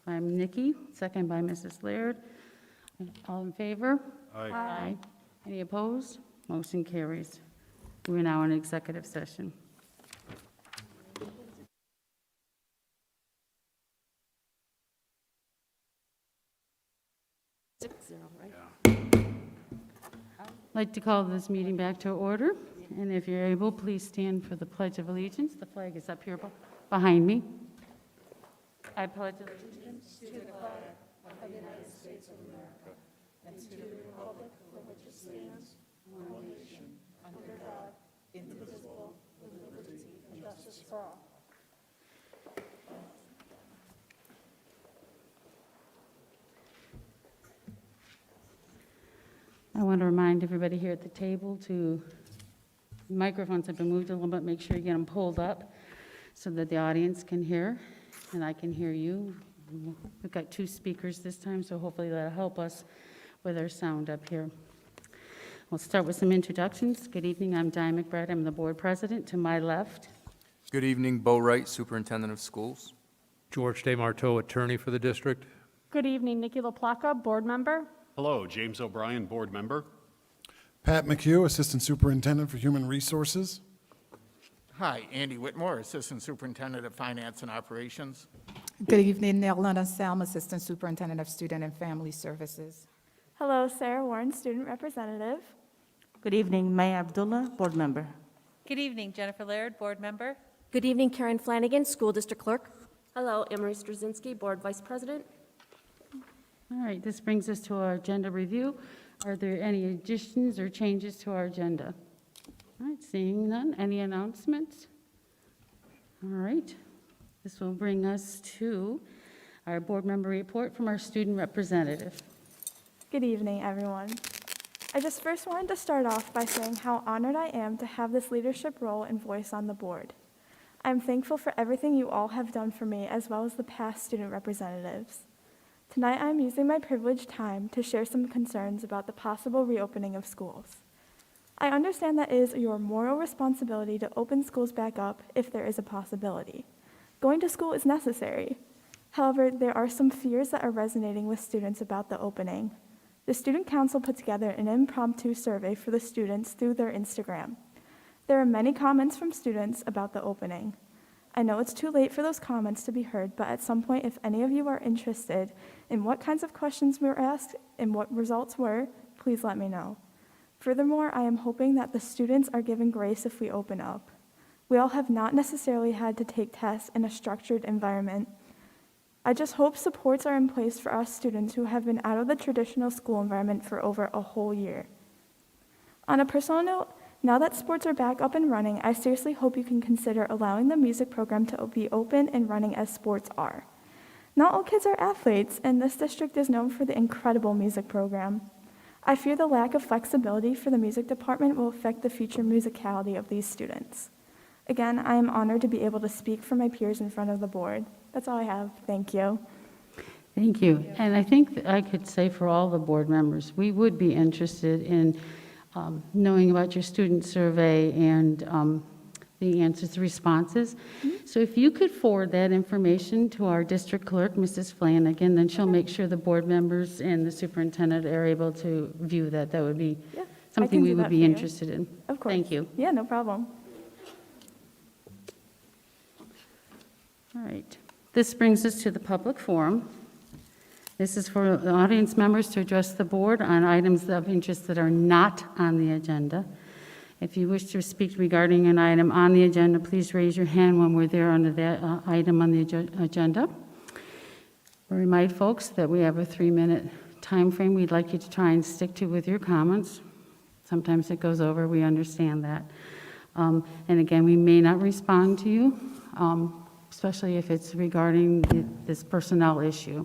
by Nikki, second by Mrs. Laird. All in favor? Aye. Any opposed? Motion carries. We're now in executive session. I'd like to call this meeting back to order, and if you're able, please stand for the Pledge of Allegiance. The flag is up here behind me. I pledge allegiance to the flag of the United States of America and to the republic for which it stands, one nation, under God, indivisible, with liberty and justice for all. I want to remind everybody here at the table to, microphones have been moved a little bit, make sure you get them pulled up so that the audience can hear and I can hear you. We've got 2 speakers this time, so hopefully that'll help us with our sound up here. We'll start with some introductions. Good evening, I'm Diane McBride, I'm the board president. To my left, Good evening, Bo Wright, Superintendent of Schools. George DeMarteau, attorney for the district. Good evening, Nikki LaPlaca, board member. Hello, James O'Brien, board member. Pat McHugh, Assistant Superintendent for Human Resources. Hi, Andy Whitmore, Assistant Superintendent of Finance and Operations. Good evening, Nerlin Anselm, Assistant Superintendent of Student and Family Services. Hello, Sarah Warren, student representative. Good evening, May Abdullah, board member. Good evening, Jennifer Laird, board member. Good evening, Karen Flanagan, school district clerk. Hello, Emery Straczynski, board vice president. all right, this brings us to our agenda review. Are there any additions or changes to our agenda? All right, seeing none, any announcements? All right, this will bring us to our board member report from our student representative. Good evening, everyone. I just first wanted to start off by saying how honored I am to have this leadership role and voice on the board. I'm thankful for everything you all have done for me, as well as the past student representatives. Tonight, I'm using my privileged time to share some concerns about the possible reopening of schools. I understand that it is your moral responsibility to open schools back up if there is a possibility. Going to school is necessary. However, there are some fears that are resonating with students about the opening. The Student Council put together an impromptu survey for the students through their Instagram. There are many comments from students about the opening. I know it's too late for those comments to be heard, but at some point, if any of you are interested in what kinds of questions were asked and what results were, please let me know. Furthermore, I am hoping that the students are given grace if we open up. We all have not necessarily had to take tests in a structured environment. I just hope supports are in place for us students who have been out of the traditional school environment for over a whole year. On a personal note, now that sports are back up and running, I seriously hope you can consider allowing the music program to be open and running as sports are. Not all kids are athletes, and this district is known for the incredible music program. I fear the lack of flexibility for the music department will affect the future musicality of these students. Again, I am honored to be able to speak for my peers in front of the board. That's all I have. Thank you. Thank you. And I think that I could say for all the board members, we would be interested in knowing about your student survey and the answers, the responses. So if you could forward that information to our district clerk, Mrs. Flanagan, then she'll make sure the board members and the superintendent are able to view that. That would be something we would be interested in. Of course. Thank you. Yeah, no problem. All right. This brings us to the public forum. This is for the audience members to address the board on items of interest that are not on the agenda. If you wish to speak regarding an item on the agenda, please raise your hand when we're there under that item on the agenda. We remind folks that we have a 3-minute time frame we'd like you to try and stick to with your comments. Sometimes it goes over, we understand that. And again, we may not respond to you, especially if it's regarding this personnel issue.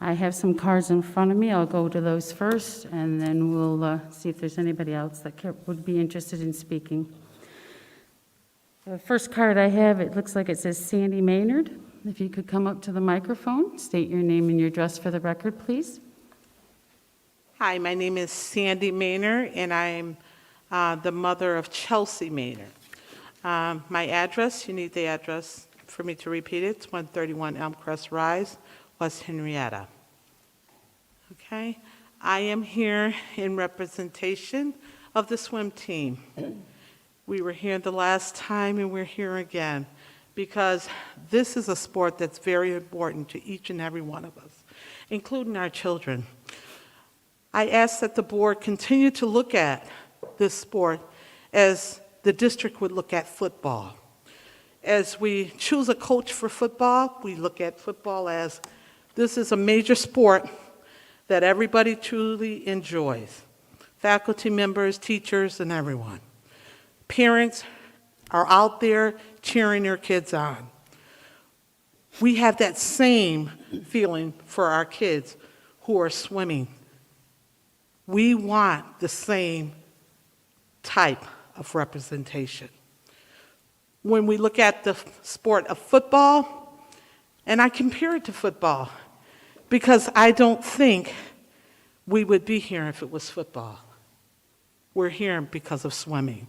I have some cards in front of me. I'll go to those first, and then we'll see if there's anybody else that would be interested in speaking. The first card I have, it looks like it says Sandy Maynard. If you could come up to the microphone, state your name and your address for the record, please. Hi, my name is Sandy Maynard, and I'm the mother of Chelsea Maynard. My address, you need the address, for me to repeat it, it's 131 Elmcrest Rise, West Henrietta. Okay, I am here in representation of the swim team. We were here the last time and we're here again because this is a sport that's very important to each and every one of us, including our children. I ask that the board continue to look at this sport as the district would look at football. As we choose a coach for football, we look at football as this is a major sport that everybody truly enjoys. Faculty members, teachers, and everyone. Parents are out there cheering their kids on. We have that same feeling for our kids who are swimming. We want the same type of representation. When we look at the sport of football, and I compare it to football, because I don't think we would be here if it was football. We're here because of swimming.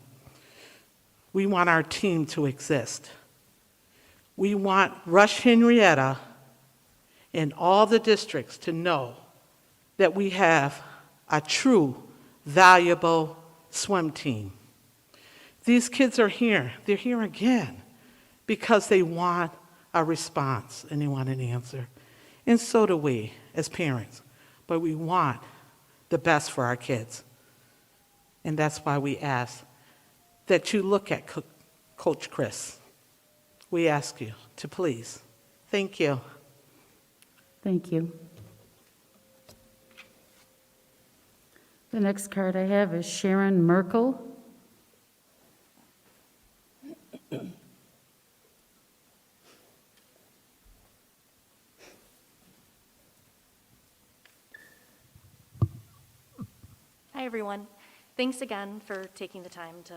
We want our team to exist. We want Rush-Henrietta and all the districts to know that we have a true, valuable swim team. These kids are here. They're here again because they want a response and they want an answer. And so do we as parents. But we want the best for our kids. And that's why we ask that you look at Coach Chris. We ask you to please. Thank you. Thank you. The next card I have is Sharon Merkel. Hi, everyone. Thanks again for taking the time to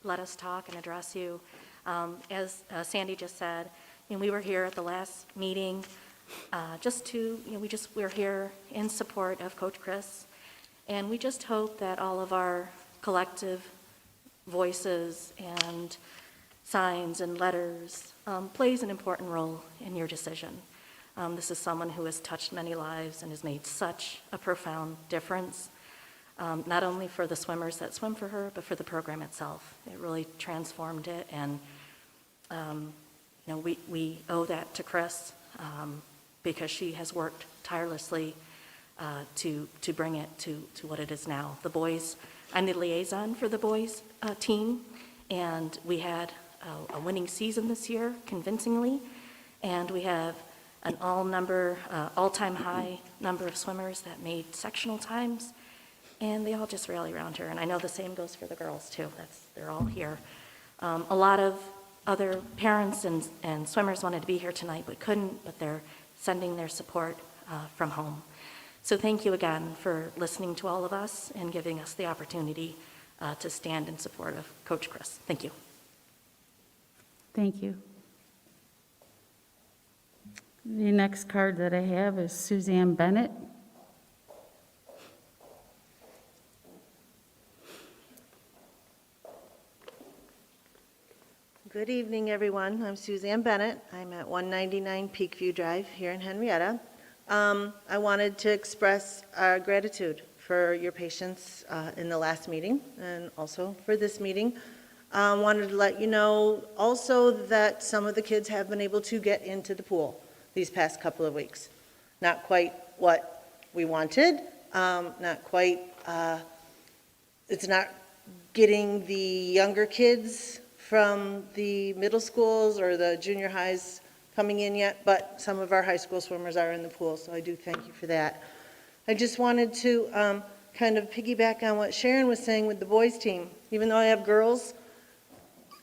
let us talk and address you. As Sandy just said, we were here at the last meeting we're here in support of Coach Chris, and we just hope that all of our collective voices and signs and letters plays an important role in your decision. This is someone who has touched many lives and has made such a profound difference. Not only for the swimmers that swim for her, but for the program itself. It really transformed it, and we owe that to Chris because she has worked tirelessly to bring it to what it is now. The boys, I'm the liaison for the boys team, and we had a winning season this year, convincingly, and we have an all-time high number of swimmers that made sectional times. And they all just rally around her. And I know the same goes for the girls, too. They're all here. A lot of other parents and swimmers wanted to be here tonight but couldn't, but they're sending their support from home. So thank you again for listening to all of us and giving us the opportunity to stand in support of Coach Chris. Thank you. Thank you. The next card that I have is Suzanne Bennett. Good evening, everyone. I'm Suzanne Bennett. I'm at 199 Peakview Drive here in Henrietta. I wanted to express our gratitude for your patience in the last meeting and also for this meeting. Wanted to let you know also that some of the kids have been able to get into the pool these past couple of weeks. Not quite what we wanted, not quite, it's not getting the younger kids from the middle schools or the junior highs coming in yet, but some of our high school swimmers are in the pool, so I do thank you for that. I just wanted to kind of piggyback on what Sharon was saying with the boys team. Even though I have girls,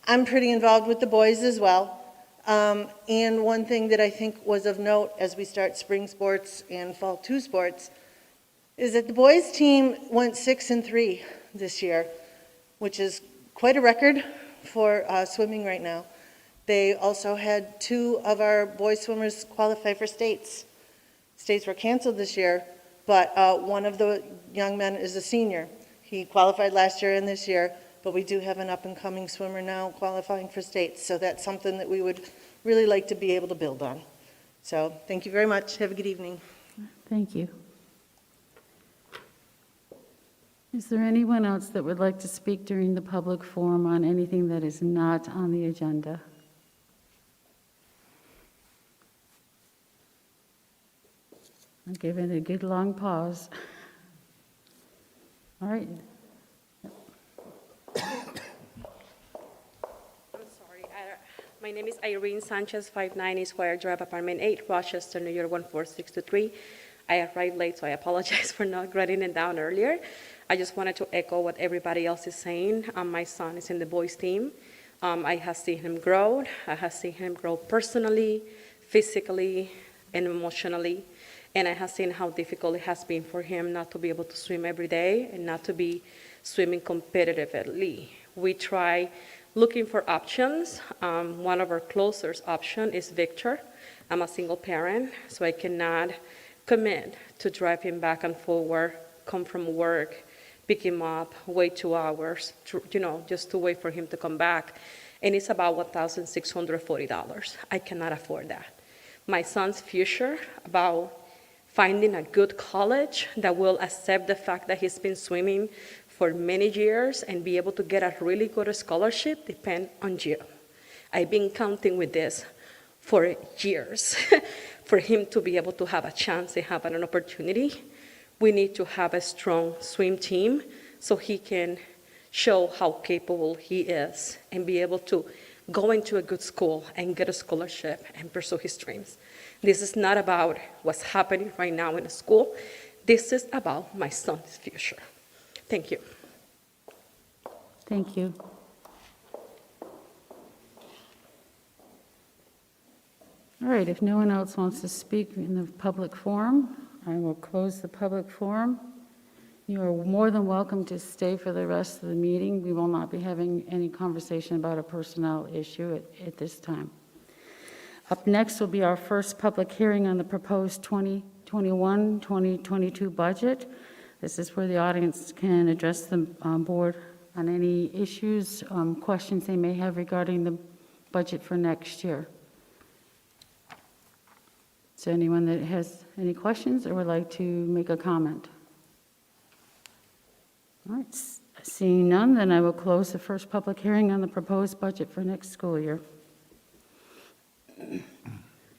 I'm pretty involved with the boys as well. And one thing that I think was of note as we start spring sports and fall 2 sports is that the boys team went 6-3 this year, which is quite a record for swimming right now. They also had 2 of our boys swimmers qualify for states. States were canceled this year, but one of the young men is a senior. He qualified last year and this year, But we do have an up-and-coming swimmer now qualifying for states, so that's something that we would really like to be able to build on. So thank you very much. Have a good evening. Thank you. Is there anyone else that would like to speak during the public forum on anything that is not on the agenda? I'll give it a good long pause. All right. I'm sorry. My name is Irene Sanchez, 590 Square Drive, Apartment 8, Rochester, New York, 14623. I arrived late, so I apologize for not writing it down earlier. I just wanted to echo what everybody else is saying. My son is in the boys' team. I have seen him grow. I have seen him grow personally, physically, and emotionally. And I have seen how difficult it has been for him not to be able to swim every day and not to be swimming competitively. We try looking for options. One of our closest options is Victor. I'm a single parent, so I cannot commit to drive him back and forward, come from work, pick him up, wait 2 hours, just to wait for him to come back. And it's about $1,640. I cannot afford that. My son's future, about finding a good college that will accept the fact that he's been swimming for many years and be able to get a really good scholarship, depend on you. I've been counting with this for years. For him to be able to have a chance and have an opportunity, we need to have a strong swim team so he can show how capable he is and be able to go into a good school and get a scholarship and pursue his dreams. This is not about what's happening right now in the school. This is about my son's future. Thank you. Thank you. All right, if no one else wants to speak in the public forum, I will close the public forum. You are more than welcome to stay for the rest of the meeting. We will not be having any conversation about a personnel issue at this time. Up next will be our first public hearing on the proposed 2021-2022 budget. This is where the audience can address the board on any issues, questions they may have regarding the budget for next year. Is there anyone that has any questions or would like to make a comment? All right, seeing none, then I will close the first public hearing on the proposed budget for next school year.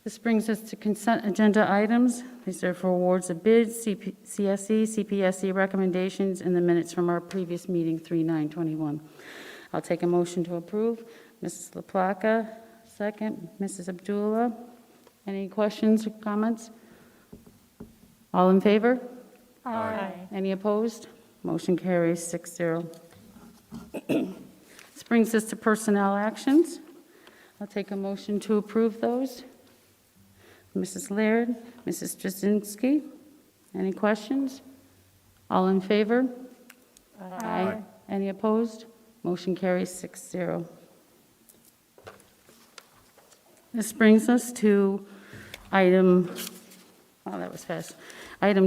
This brings us to consent agenda items. These are for awards of bids, CSE, CPSE recommendations, and the minutes from our previous meeting, 3/9/21. I'll take a motion to approve. Mrs. LaPlaca, second. Mrs. Abdullah. Any questions or comments? All in favor? Aye. Any opposed? Motion carries 6-0. This brings us to personnel actions. I'll take a motion to approve those. Mrs. Laird, Mrs. Straczynski, any questions? All in favor? Aye. Any opposed? Motion carries 6-0. This brings us to item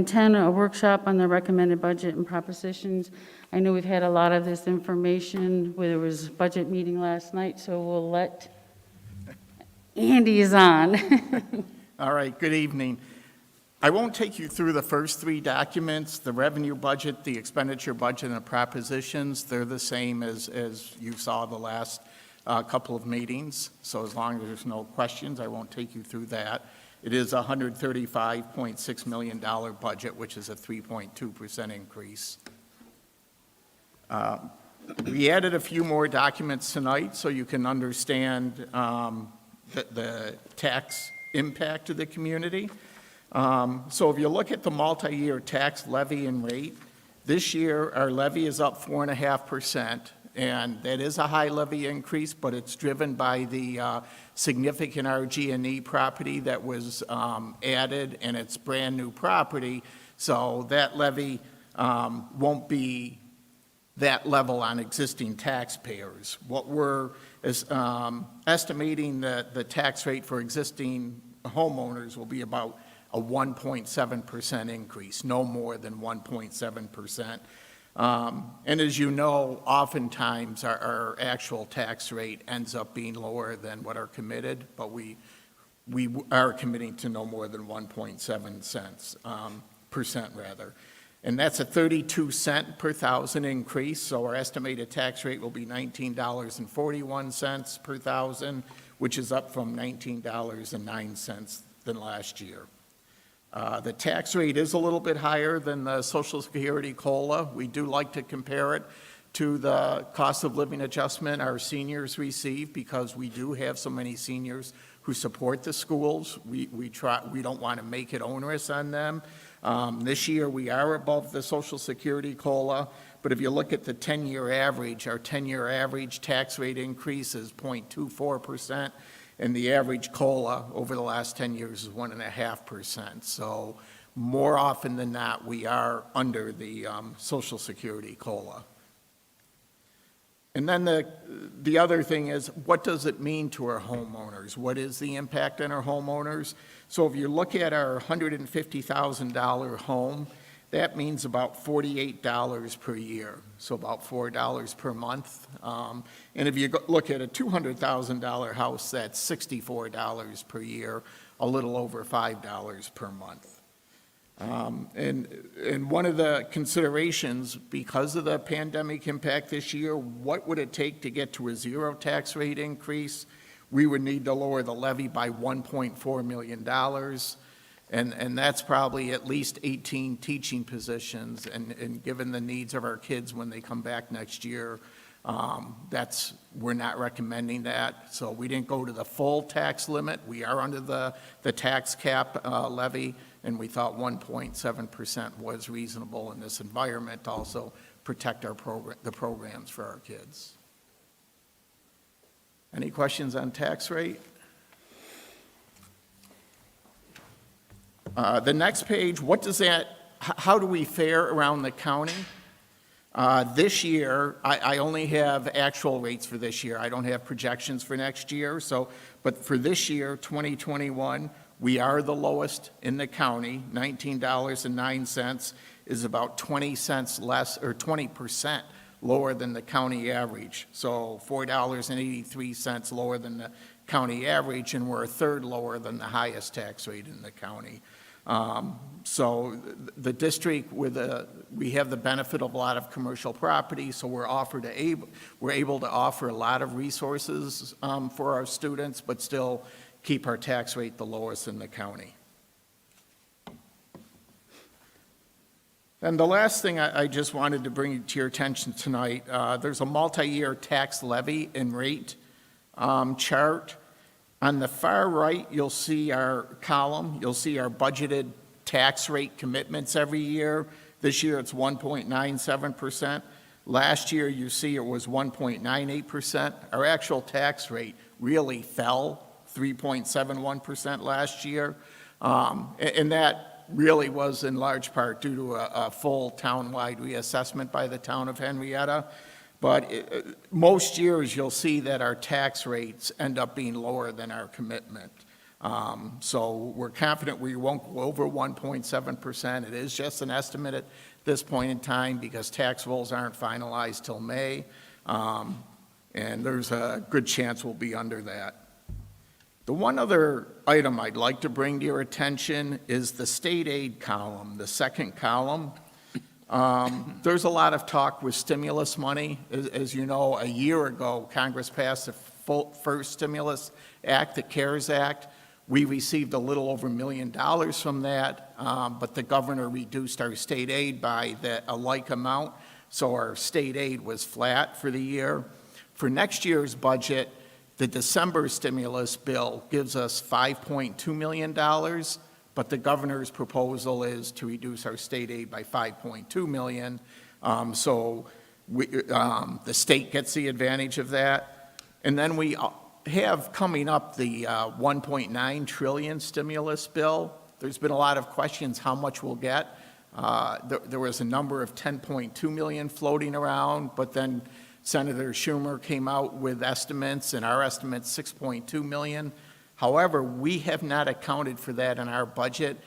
10, a workshop on the recommended budget and propositions. I know we've had a lot of this information, where there was a budget meeting last night, so we'll let Andy is on. All right, good evening. I won't take you through the first three documents, the revenue budget, the expenditure budget, and the propositions. They're the same as you saw the last couple of meetings, so as long as there's no questions, I won't take you through that. It is a $135.6 million budget, which is a 3.2% increase. We added a few more documents tonight so you can understand the tax impact to the community. So if you look at the multi-year tax levy and rate, this year our levy is up 4.5%, and that is a high levy increase, but it's driven by the significant RG&E property that was added, and it's brand new property, so that levy won't be that level on existing taxpayers. What we're estimating that the tax rate for existing homeowners will be about a 1.7% increase, no more than 1.7%. And as you know, oftentimes our actual tax rate ends up being lower than what are committed, but we are committing to no more than 1.7 cents, percent rather. And that's a 32 cent per thousand increase, so our estimated tax rate will be $19.41 per thousand, which is up from $19.09 than last year. The tax rate is a little bit higher than the Social Security COLA. We do like to compare it to the cost of living adjustment our seniors receive because we do have so many seniors who support the schools. We don't want to make it onerous on them. This year we are above the Social Security COLA, but if you look at the 10-year average, our 10-year average tax rate increase is 0.24%. And the average COLA over the last 10 years is 1.5%. So more often than not, we are under the Social Security COLA. And then the other thing is, what does it mean to our homeowners? What is the impact on our homeowners? So if you look at our $150,000 home, that means about $48 per year, so about $4 per month. And if you look at a $200,000 house, that's $64 per year, a little over $5 per month. And one of the considerations, because of the pandemic impact this year, what would it take to get to a zero tax rate increase? We would need to lower the levy by $1.4 million. And that's probably at least 18 teaching positions, and given the needs of our kids when they come back next year, we're not recommending that. So we didn't go to the full tax limit. We are under the tax cap levy, and we thought 1.7% was reasonable in this environment to also protect the programs for our kids. Any questions on tax rate? The next page, how do we fare around the county? This year, I only have actual rates for this year. I don't have projections for next year. But for this year, 2021, we are the lowest in the county. $19.09 is about 20 cents less, or 20% lower than the county average. So $4.83 lower than the county average, and we're a third lower than the highest tax rate in the county. So the district, we have the benefit of a lot of commercial property, so we're able to offer a lot of resources for our students, but still keep our tax rate the lowest in the county. And the last thing I just wanted to bring to your attention tonight, there's a multi-year tax levy and rate chart. On the far right, you'll see our column. You'll see our budgeted tax rate commitments every year. This year, it's 1.97%. Last year, you see it was 1.98%. Our actual tax rate really fell 3.71% last year. And that really was in large part due to a full town-wide reassessment by the town of Henrietta. But most years, you'll see that our tax rates end up being lower than our commitment. So we're confident we won't go over 1.7%. It is just an estimate at this point in time because tax rolls aren't finalized till May. And there's a good chance we'll be under that. The one other item I'd like to bring to your attention is the state aid column, the second column. There's a lot of talk with stimulus money. As you know, a year ago, Congress passed the first stimulus act, the CARES Act. We received a little over $1 million from that, but the governor reduced our state aid by a like amount, so our state aid was flat for the year. For next year's budget, the December stimulus bill gives us $5.2 million, but the governor's proposal is to reduce our state aid by $5.2 million. So the state gets the advantage of that. And then we have coming up the $1.9 trillion stimulus bill. There's been a lot of questions how much we'll get. There was a number of 10.2 million floating around, but then Senator Schumer came out with estimates, and our estimate's 6.2 million. However, we have not accounted for that in our budget.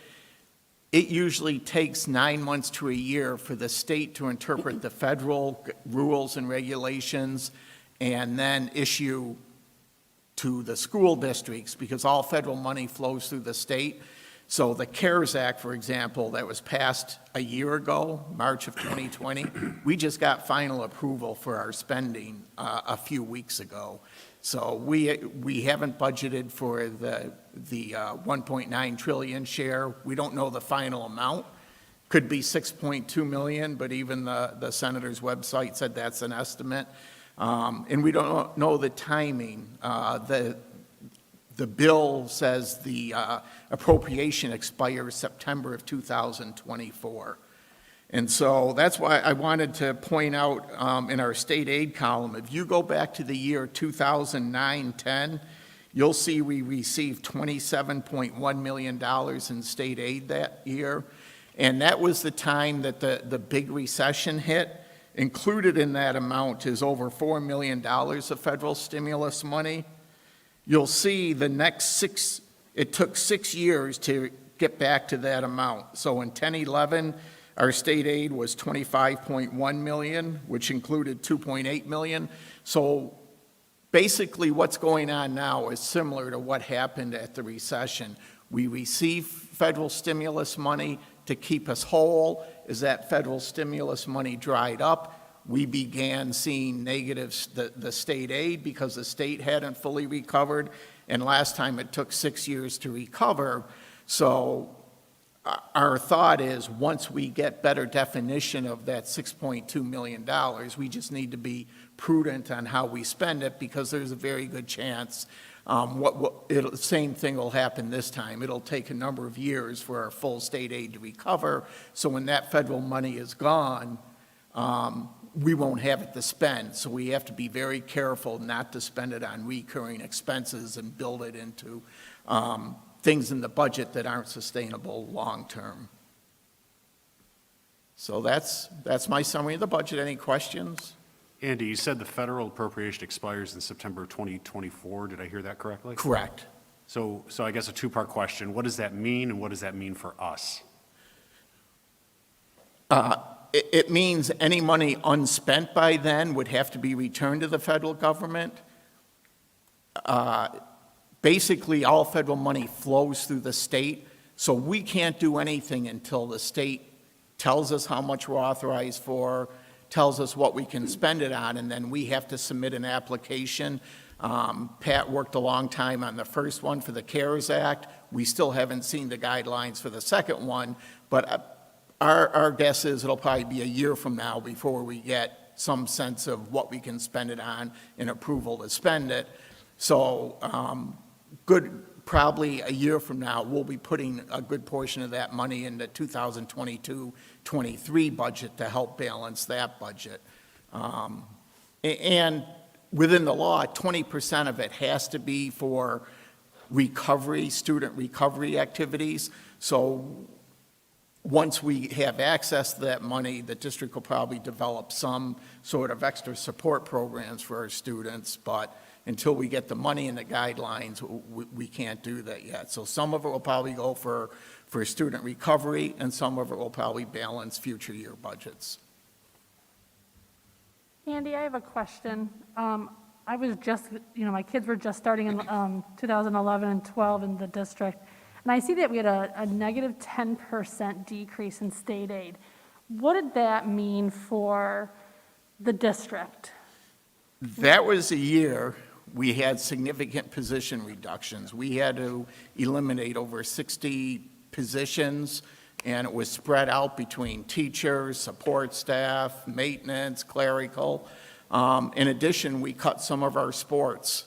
it usually takes 9 months to a year for the state to interpret the federal rules and regulations and then issue to the school districts, because all federal money flows through the state. So the CARES Act, for example, that was passed a year ago, March of 2020, we just got final approval for our spending a few weeks ago. So we haven't budgeted for the 1.9 trillion share. We don't know the final amount. Could be 6.2 million, but even the senator's website said that's an estimate. And we don't know the timing. The bill says the appropriation expires September of 2024. And so that's why I wanted to point out in our state aid column, if you go back to the year 2009-10, you'll see we received $27.1 million in state aid that year. And that was the time that the big recession hit. Included in that amount is over $4 million of federal stimulus money. You'll see it took 6 years to get back to that amount. So in 10-11, our state aid was $25.1 million, which included $2.8 million. So basically what's going on now is similar to what happened at the recession. We receive federal stimulus money to keep us whole. As that federal stimulus money dried up, we began seeing negatives, the state aid, because the state hadn't fully recovered, and last time it took 6 years to recover. So our thought is, once we get better definition of that $6.2 million, we just need to be prudent on how we spend it, because there's a very good chance the same thing will happen this time. It'll take a number of years for our full state aid to recover. So when that federal money is gone, we won't have it to spend. So we have to be very careful not to spend it on recurring expenses and build it into things in the budget that aren't sustainable long-term. So that's my summary of the budget. Any questions? Andy, you said the federal appropriation expires in September 2024. Did I hear that correctly? Correct. So I guess a two-part question. What does that mean, and what does that mean for us? It means any money unspent by then would have to be returned to the federal government. Basically, all federal money flows through the state, so we can't do anything until the state tells us how much we're authorized for, tells us what we can spend it on, and then we have to submit an application. Pat worked a long time on the first one for the CARES Act. We still haven't seen the guidelines for the second one, but our guess is it'll probably be a year from now before we get some sense of what we can spend it on and approval to spend it. So probably a year from now, we'll be putting a good portion of that money in the 2022-23 budget to help balance that budget. And within the law, 20% of it has to be for recovery, student recovery activities. So once we have access to that money, the district will probably develop some sort of extra support programs for our students, but until we get the money and the guidelines, we can't do that yet. So some of it will probably go for student recovery, and some of it will probably balance future year budgets. Andy, I have a question. I was just, my kids were just starting in 2011 and 12 in the district, and I see that we had a negative 10% decrease in state aid. What did that mean for the district? That was a year we had significant position reductions. We had to eliminate over 60 positions, and it was spread out between teachers, support staff, maintenance, clerical. In addition, we cut some of our sports,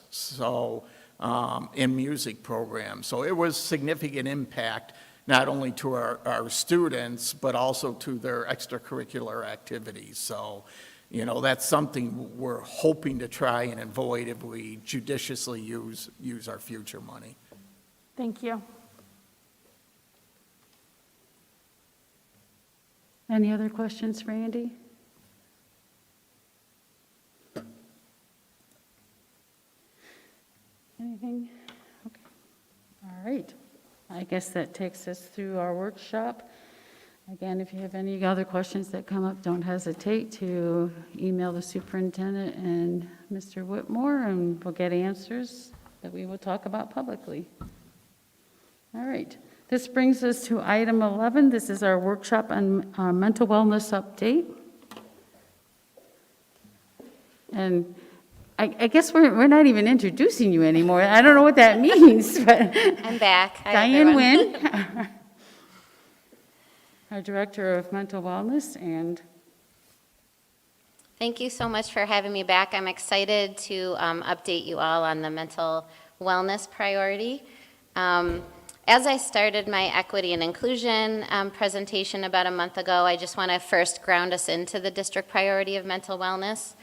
and music programs. So it was significant impact, not only to our students, but also to their extracurricular activities. So, that's something we're hoping to try and avoid if we judiciously use our future money. Thank you. Any other questions for Andy? Anything? Okay. All right. I guess that takes us through our workshop. Again, if you have any other questions that come up, don't hesitate to email the superintendent and Mr. Whitmore, and we'll get answers that we will talk about publicly. All right. This brings us to item 11. This is our workshop on mental wellness update. And I guess we're not even introducing you anymore. I don't know what that means, but I'm back. Hi, Diane everyone. Nguyen, our Director of Mental Wellness, and Thank you so much for having me back. I'm excited to update you all on the mental wellness priority. As I started my equity and inclusion presentation about a month ago, I just want to first ground us into the district priority of mental wellness.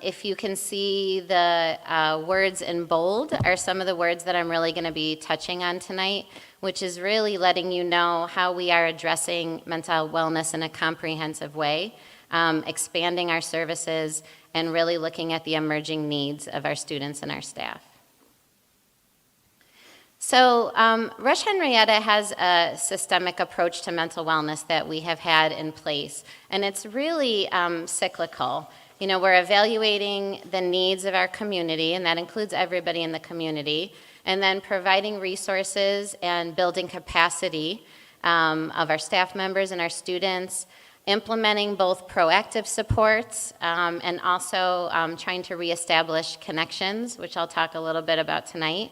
If you can see the words in bold are some of the words that I'm really going to be touching on tonight, which is really letting you know how we are addressing mental wellness in a comprehensive way, expanding our services, and really looking at the emerging needs of our students and our staff. So Rush-Henrietta has a systemic approach to mental wellness that we have had in place, and it's really cyclical. You know, we're evaluating the needs of our community, and that includes everybody in the community, and then providing resources and building capacity of our staff members and our students, implementing both proactive supports and also trying to reestablish connections, which I'll talk a little bit about tonight,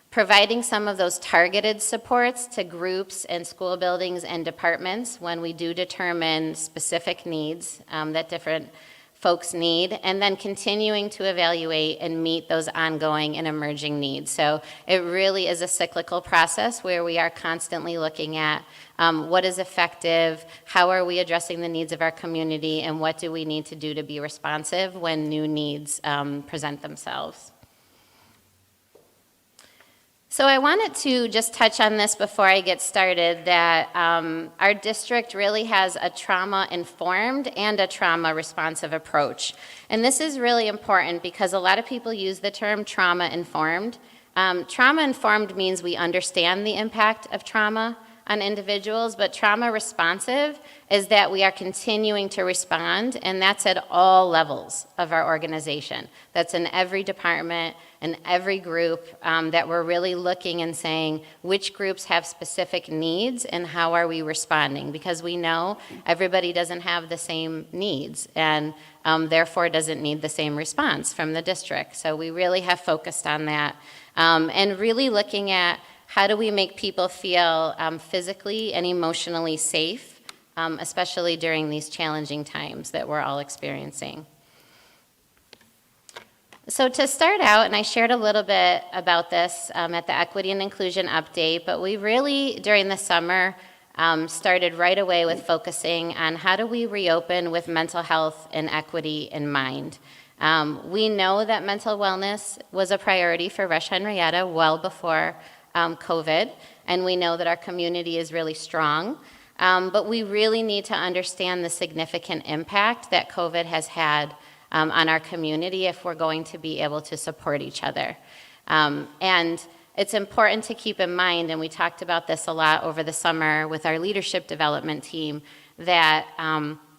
providing some of those targeted supports to groups and school buildings and departments when we do determine specific needs that different folks need, and then continuing to evaluate and meet those ongoing and emerging needs. So it really is a cyclical process where we are constantly looking at what is effective, how are we addressing the needs of our community, and what do we need to do to be responsive when new needs present themselves. So I wanted to just touch on this before I get started, that our district really has a trauma-informed and a trauma-responsive approach. And this is really important because a lot of people use the term trauma-informed. Trauma-informed means we understand the impact of trauma on individuals, but trauma-responsive is that we are continuing to respond, and that's at all levels of our organization. That's in every department, in every group, that we're really looking and saying which groups have specific needs and how are we responding, because we know everybody doesn't have the same needs and therefore doesn't need the same response from the district. So we really have focused on that and really looking at how do we make people feel physically and emotionally safe, especially during these challenging times that we're all experiencing. So to start out, and I shared a little bit about this at the Equity and Inclusion Update, but we really, during the summer, started right away with focusing on how do we reopen with mental health and equity in mind. We know that mental wellness was a priority for Rush-Henrietta well before COVID, and we know that our community is really strong, but we really need to understand the significant impact that COVID has had on our community if we're going to be able to support each other. And it's important to keep in mind, and we talked about this a lot over the summer with our leadership development team, that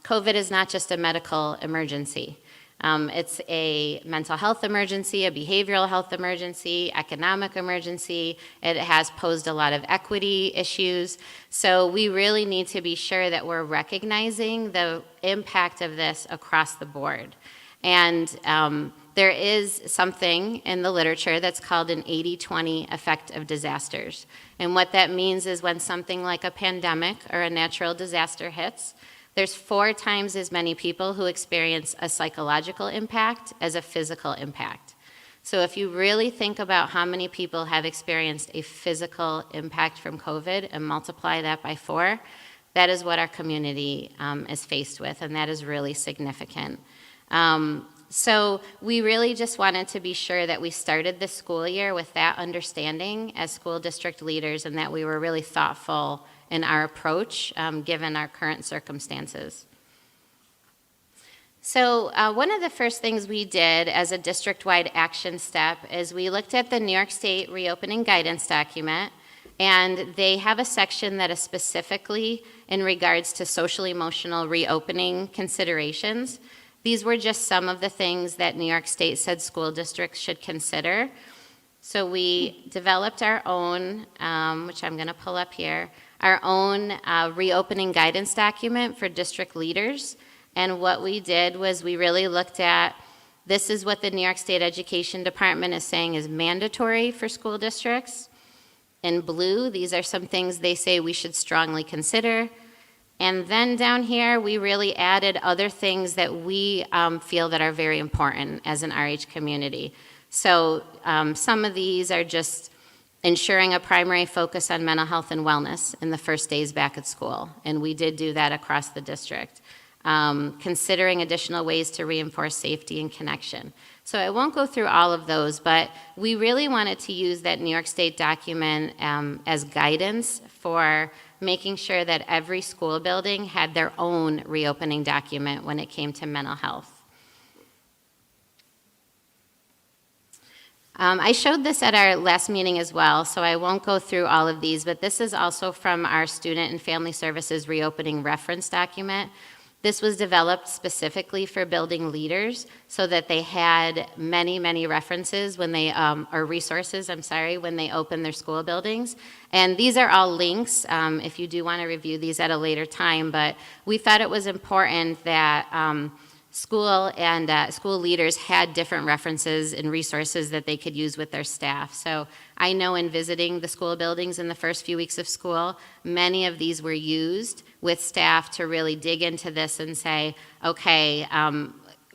COVID is not just a medical emergency. It's a mental health emergency, a behavioral health emergency, economic emergency. It has posed a lot of equity issues. So we really need to be sure that we're recognizing the impact of this across the board. And there is something in the literature that's called an 80-20 effect of disasters. And what that means is when something like a pandemic or a natural disaster hits, there's 4 times as many people who experience a psychological impact as a physical impact. So if you really think about how many people have experienced a physical impact from COVID and multiply that by 4, that is what our community is faced with, and that is really significant. So we really just wanted to be sure that we started this school year with that understanding as school district leaders, and that we were really thoughtful in our approach given our current circumstances. So one of the first things we did as a district-wide action step is we looked at the New York State reopening guidance document, And they have a section that is specifically in regards to social emotional reopening considerations. These were just some of the things that New York State said school districts should consider. So we developed our own, which I'm going to pull up here, our own reopening guidance document for district leaders. And what we did was we really looked at, this is what the New York State Education Department is saying is mandatory for school districts. In blue, these are some things they say we should strongly consider. And then down here, we really added other things that we feel that are very important as an RH community. So some of these are just ensuring a primary focus on mental health and wellness in the first days back at school. And we did do that across the district. Considering additional ways to reinforce safety and connection. So I won't go through all of those, but we really wanted to use that New York State document as guidance for making sure that every school building had their own reopening document when it came to mental health. I showed this at our last meeting as well, so I won't go through all of these, but this is also from our Student and Family Services Reopening Reference Document. This was developed specifically for building leaders so that they had many, many references when they, or resources, I'm sorry, when they open their school buildings. And these are all links if you do want to review these at a later time, but we thought it was important that school and school leaders had different references and resources that they could use with their staff. So I know in visiting the school buildings in the first few weeks of school, many of these were used with staff to really dig into this and say, okay,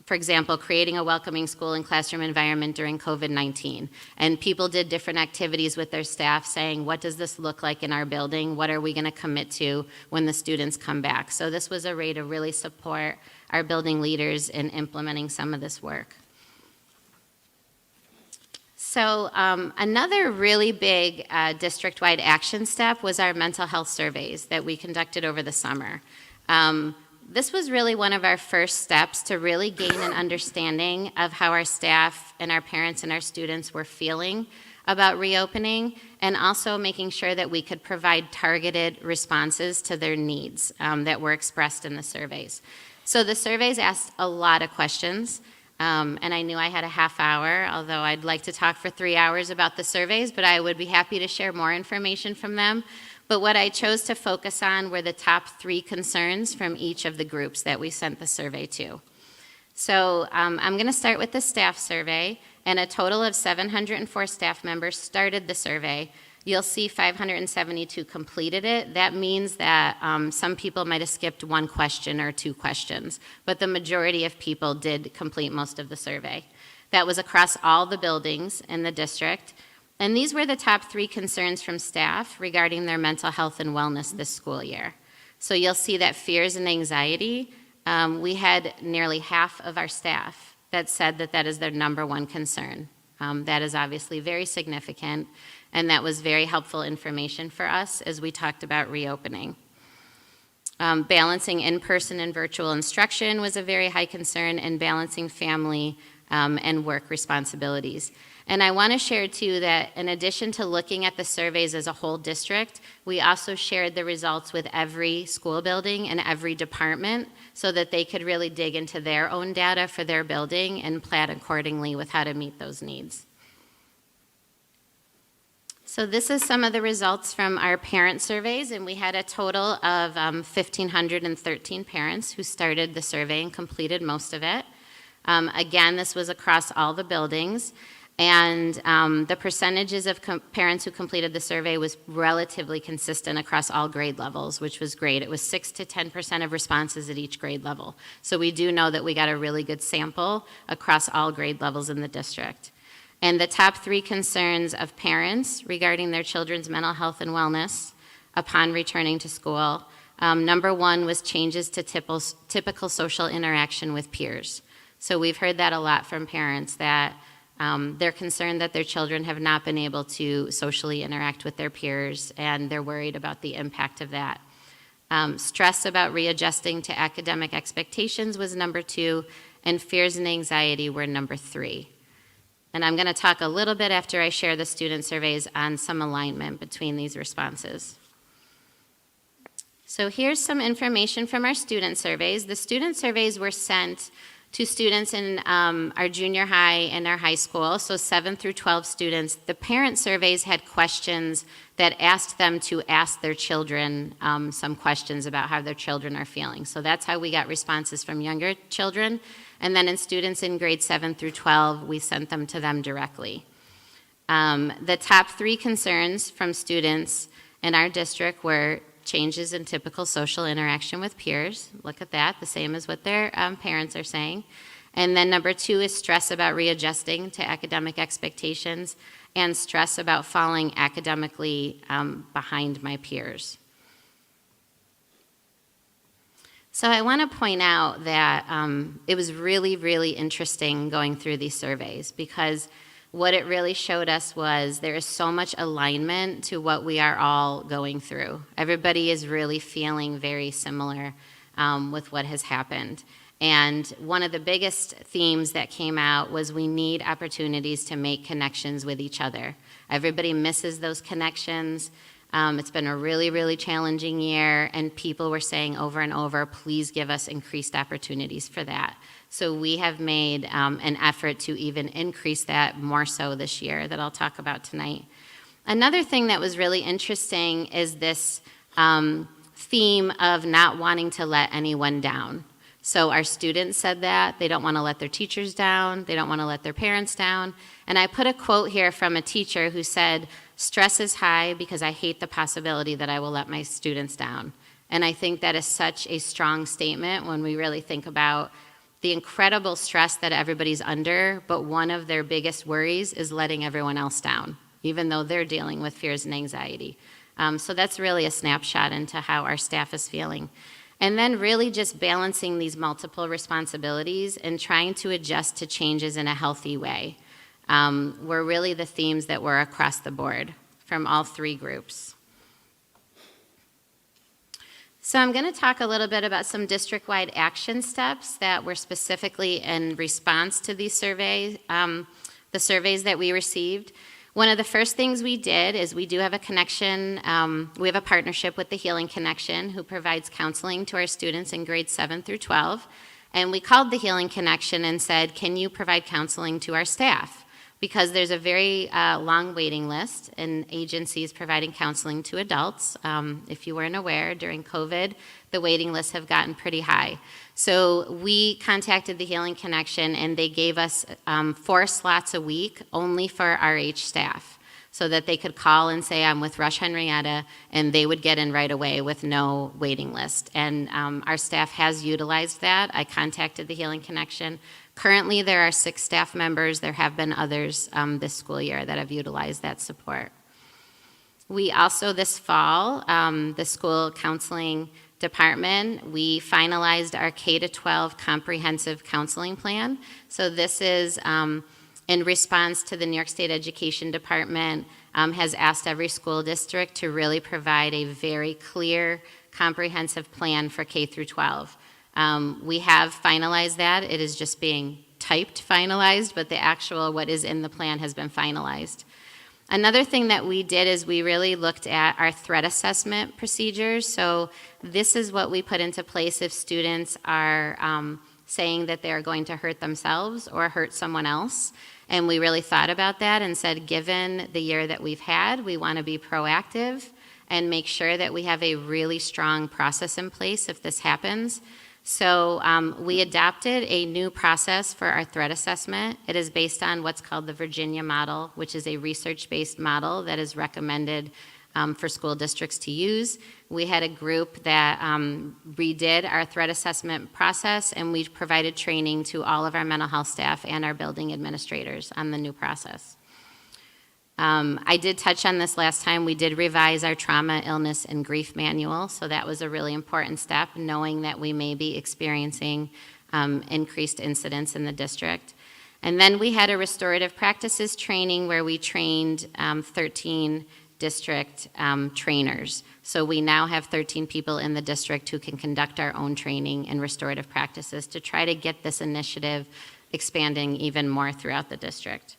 for example, creating a welcoming school and classroom environment during COVID-19. And people did different activities with their staff saying, what does this look like in our building? What are we going to commit to when the students come back? So this was a way to really support our building leaders in implementing some of this work. So another really big district-wide action step was our mental health surveys that we conducted over the summer. This was really one of our first steps to really gain an understanding of how our staff and our parents and our students were feeling about reopening, and also making sure that we could provide targeted responses to their needs that were expressed in the surveys. So the surveys asked a lot of questions, and I knew I had a half hour, although I'd like to talk for 3 hours about the surveys, but I would be happy to share more information from them. But what I chose to focus on were the top 3 concerns from each of the groups that we sent the survey to. So I'm going to start with the staff survey, and a total of 704 staff members started the survey. You'll see 572 completed it. That means that some people might have skipped 1 question or 2 questions, but the majority of people did complete most of the survey. That was across all the buildings in the district. And these were the top 3 concerns from staff regarding their mental health and wellness this school year. So you'll see that fears and anxiety, we had nearly half of our staff that said that that is their #1 concern. That is obviously very significant, and that was very helpful information for us as we talked about reopening. Balancing in-person and virtual instruction was a very high concern, and balancing family and work responsibilities. And I want to share too that in addition to looking at the surveys as a whole district, we also shared the results with every school building and every department so that they could really dig into their own data for their building and plan accordingly with how to meet those needs. So this is some of the results from our parent surveys, and we had a total of 1,513 parents who started the survey and completed most of it. Again, this was across all the buildings. And the percentages of parents who completed the survey was relatively consistent across all grade levels, which was great. It was 6 to 10% of responses at each grade level. So we do know that we got a really good sample across all grade levels in the district. And the top 3 concerns of parents regarding their children's mental health and wellness upon returning to school, #1 was changes to typical social interaction with peers. So we've heard that a lot from parents, that they're concerned that their children have not been able to socially interact with their peers, and they're worried about the impact of that. Stress about readjusting to academic expectations was #2, and fears and anxiety were #3. And I'm going to talk a little bit after I share the student surveys on some alignment between these responses. So here's some information from our student surveys. The student surveys were sent to students in our junior high and our high school, so 7 through 12 students. The parent surveys had questions that asked them to ask their children some questions about how their children are feeling. So that's how we got responses from younger children. And then in students in grades 7 through 12, we sent them to them directly. The top 3 concerns from students in our district were changes in typical social interaction with peers. Look at that, the same as what their parents are saying. And then number 2 is stress about readjusting to academic expectations and stress about falling academically behind my peers. So I want to point out that it was really, really interesting going through these surveys, because what it really showed us was there is so much alignment to what we are all going through. Everybody is really feeling very similar with what has happened. And one of the biggest themes that came out was we need opportunities to make connections with each other. Everybody misses those connections. It's been a really, really challenging year, and people were saying over and over, please give us increased opportunities for that. So we have made an effort to even increase that more so this year that I'll talk about tonight. Another thing that was really interesting is this theme of not wanting to let anyone down. So our students said that. They don't want to let their teachers down. They don't want to let their parents down. And I put a quote here from a teacher who said, "Stress is high because I hate the possibility that I will let my students down." And I think that is such a strong statement when we really think about the incredible stress that everybody's under, but one of their biggest worries is letting everyone else down, even though they're dealing with fears and anxiety. So that's really a snapshot into how our staff is feeling. And then really just balancing these multiple responsibilities and trying to adjust to changes in a healthy way were really the themes that were across the board from all 3 groups. So I'm going to talk a little bit about some district-wide action steps that were specifically in response to these surveys, the surveys that we received. One of the first things we did is we do have a connection, we have a partnership with the Healing Connection, who provides counseling to our students in grades 7 through 12. And we called the Healing Connection and said, can you provide counseling to our staff? Because there's a very long waiting list in agencies providing counseling to adults. If you weren't aware, during COVID, the waiting lists have gotten pretty high. So we contacted the Healing Connection, and they gave us 4 slots a week only for RH staff, so that they could call and say, I'm with Rush-Henrietta, and they would get in right away with no waiting list. And our staff has utilized that. I contacted the Healing Connection. Currently, there are 6 staff members. There have been others this school year that have utilized that support. We also, this fall, the school counseling department, we finalized our K-12 comprehensive counseling plan. So this is in response to the New York State Education Department has asked every school district to really provide a very clear, comprehensive plan for K through 12. We have finalized that. It is just being typed finalized, but the actual what is in the plan has been finalized. Another thing that we did is we really looked at our threat assessment procedures. So this is what we put into place if students are saying that they are going to hurt themselves or hurt someone else. And we really thought about that and said, given the year that we've had, we want to be proactive and make sure that we have a really strong process in place if this happens. So we adopted a new process for our threat assessment. It is based on what's called the Virginia model, which is a research-based model that is recommended for school districts to use. We had a group that redid our threat assessment process, and we provided training to all of our mental health staff and our building administrators on the new process. I did touch on this last time. We did revise our trauma, illness, and grief manual, so that was a really important step, knowing that we may be experiencing increased incidents in the district. And then we had a restorative practices training where we trained 13 district trainers. So we now have 13 people in the district who can conduct our own training in restorative practices to try to get this initiative expanding even more throughout the district.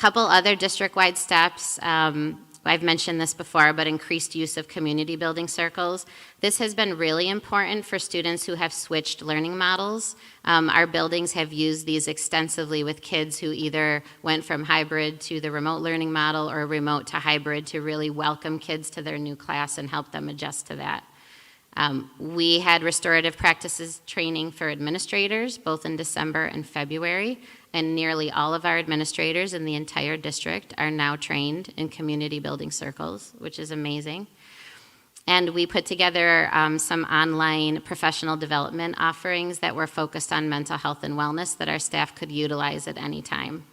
couple other district-wide steps. I've mentioned this before, but increased use of community building circles. This has been really important for students who have switched learning models. Our buildings have used these extensively with kids who either went from hybrid to the remote learning model or remote to hybrid to really welcome kids to their new class and help them adjust to that. We had restorative practices training for administrators, both in December and February, and nearly all of our administrators in the entire district are now trained in community building circles, which is amazing. And we put together some online professional development offerings that were focused on mental health and wellness that our staff could utilize at any time.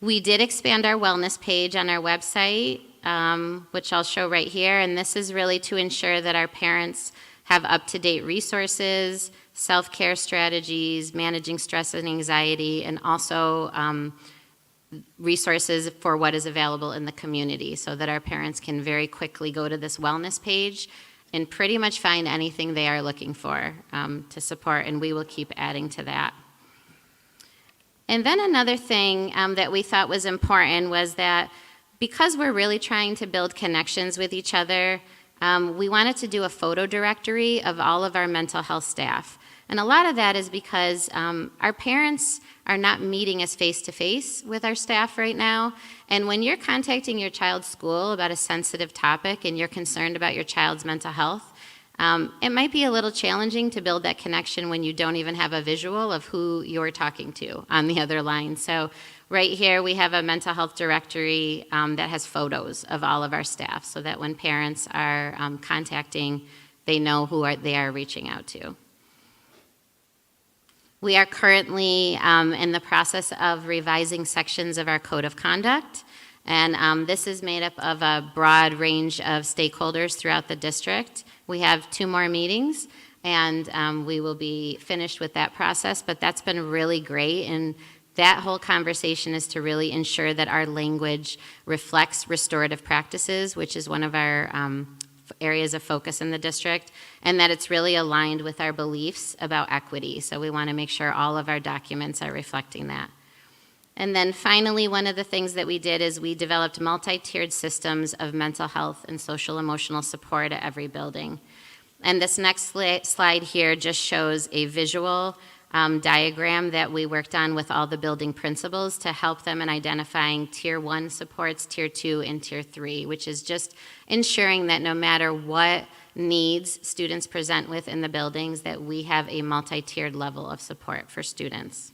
We did expand our wellness page on our website, which I'll show right here, and this is really to ensure that our parents have up-to-date resources, self-care strategies, managing stress and anxiety, and also resources for what is available in the community so that our parents can very quickly go to this wellness page and pretty much find anything they are looking for to support, and we will keep adding to that. And then another thing that we thought was important was that because we're really trying to build connections with each other, we wanted to do a photo directory of all of our mental health staff. And a lot of that is because our parents are not meeting us face-to-face with our staff right now. And when you're contacting your child's school about a sensitive topic and you're concerned about your child's mental health, it might be a little challenging to build that connection when you don't even have a visual of who you're talking to on the other line. So right here we have a mental health directory that has photos of all of our staff so that when parents are contacting, they know who they are reaching out to. We are currently in the process of revising sections of our code of conduct, and this is made up of a broad range of stakeholders throughout the district. We have 2 more meetings, and we will be finished with that process, but that's been really great, and that whole conversation is to really ensure that our language reflects restorative practices, which is one of our areas of focus in the district, and that it's really aligned with our beliefs about equity. So we want to make sure all of our documents are reflecting that. And then finally, one of the things that we did is we developed multi-tiered systems of mental health and social emotional support at every building. And this next slide here just shows a visual diagram that we worked on with all the building principals to help them in identifying Tier 1 supports, Tier 2, and Tier 3, which is just ensuring that no matter what needs students present with in the buildings, that we have a multi-tiered level of support for students.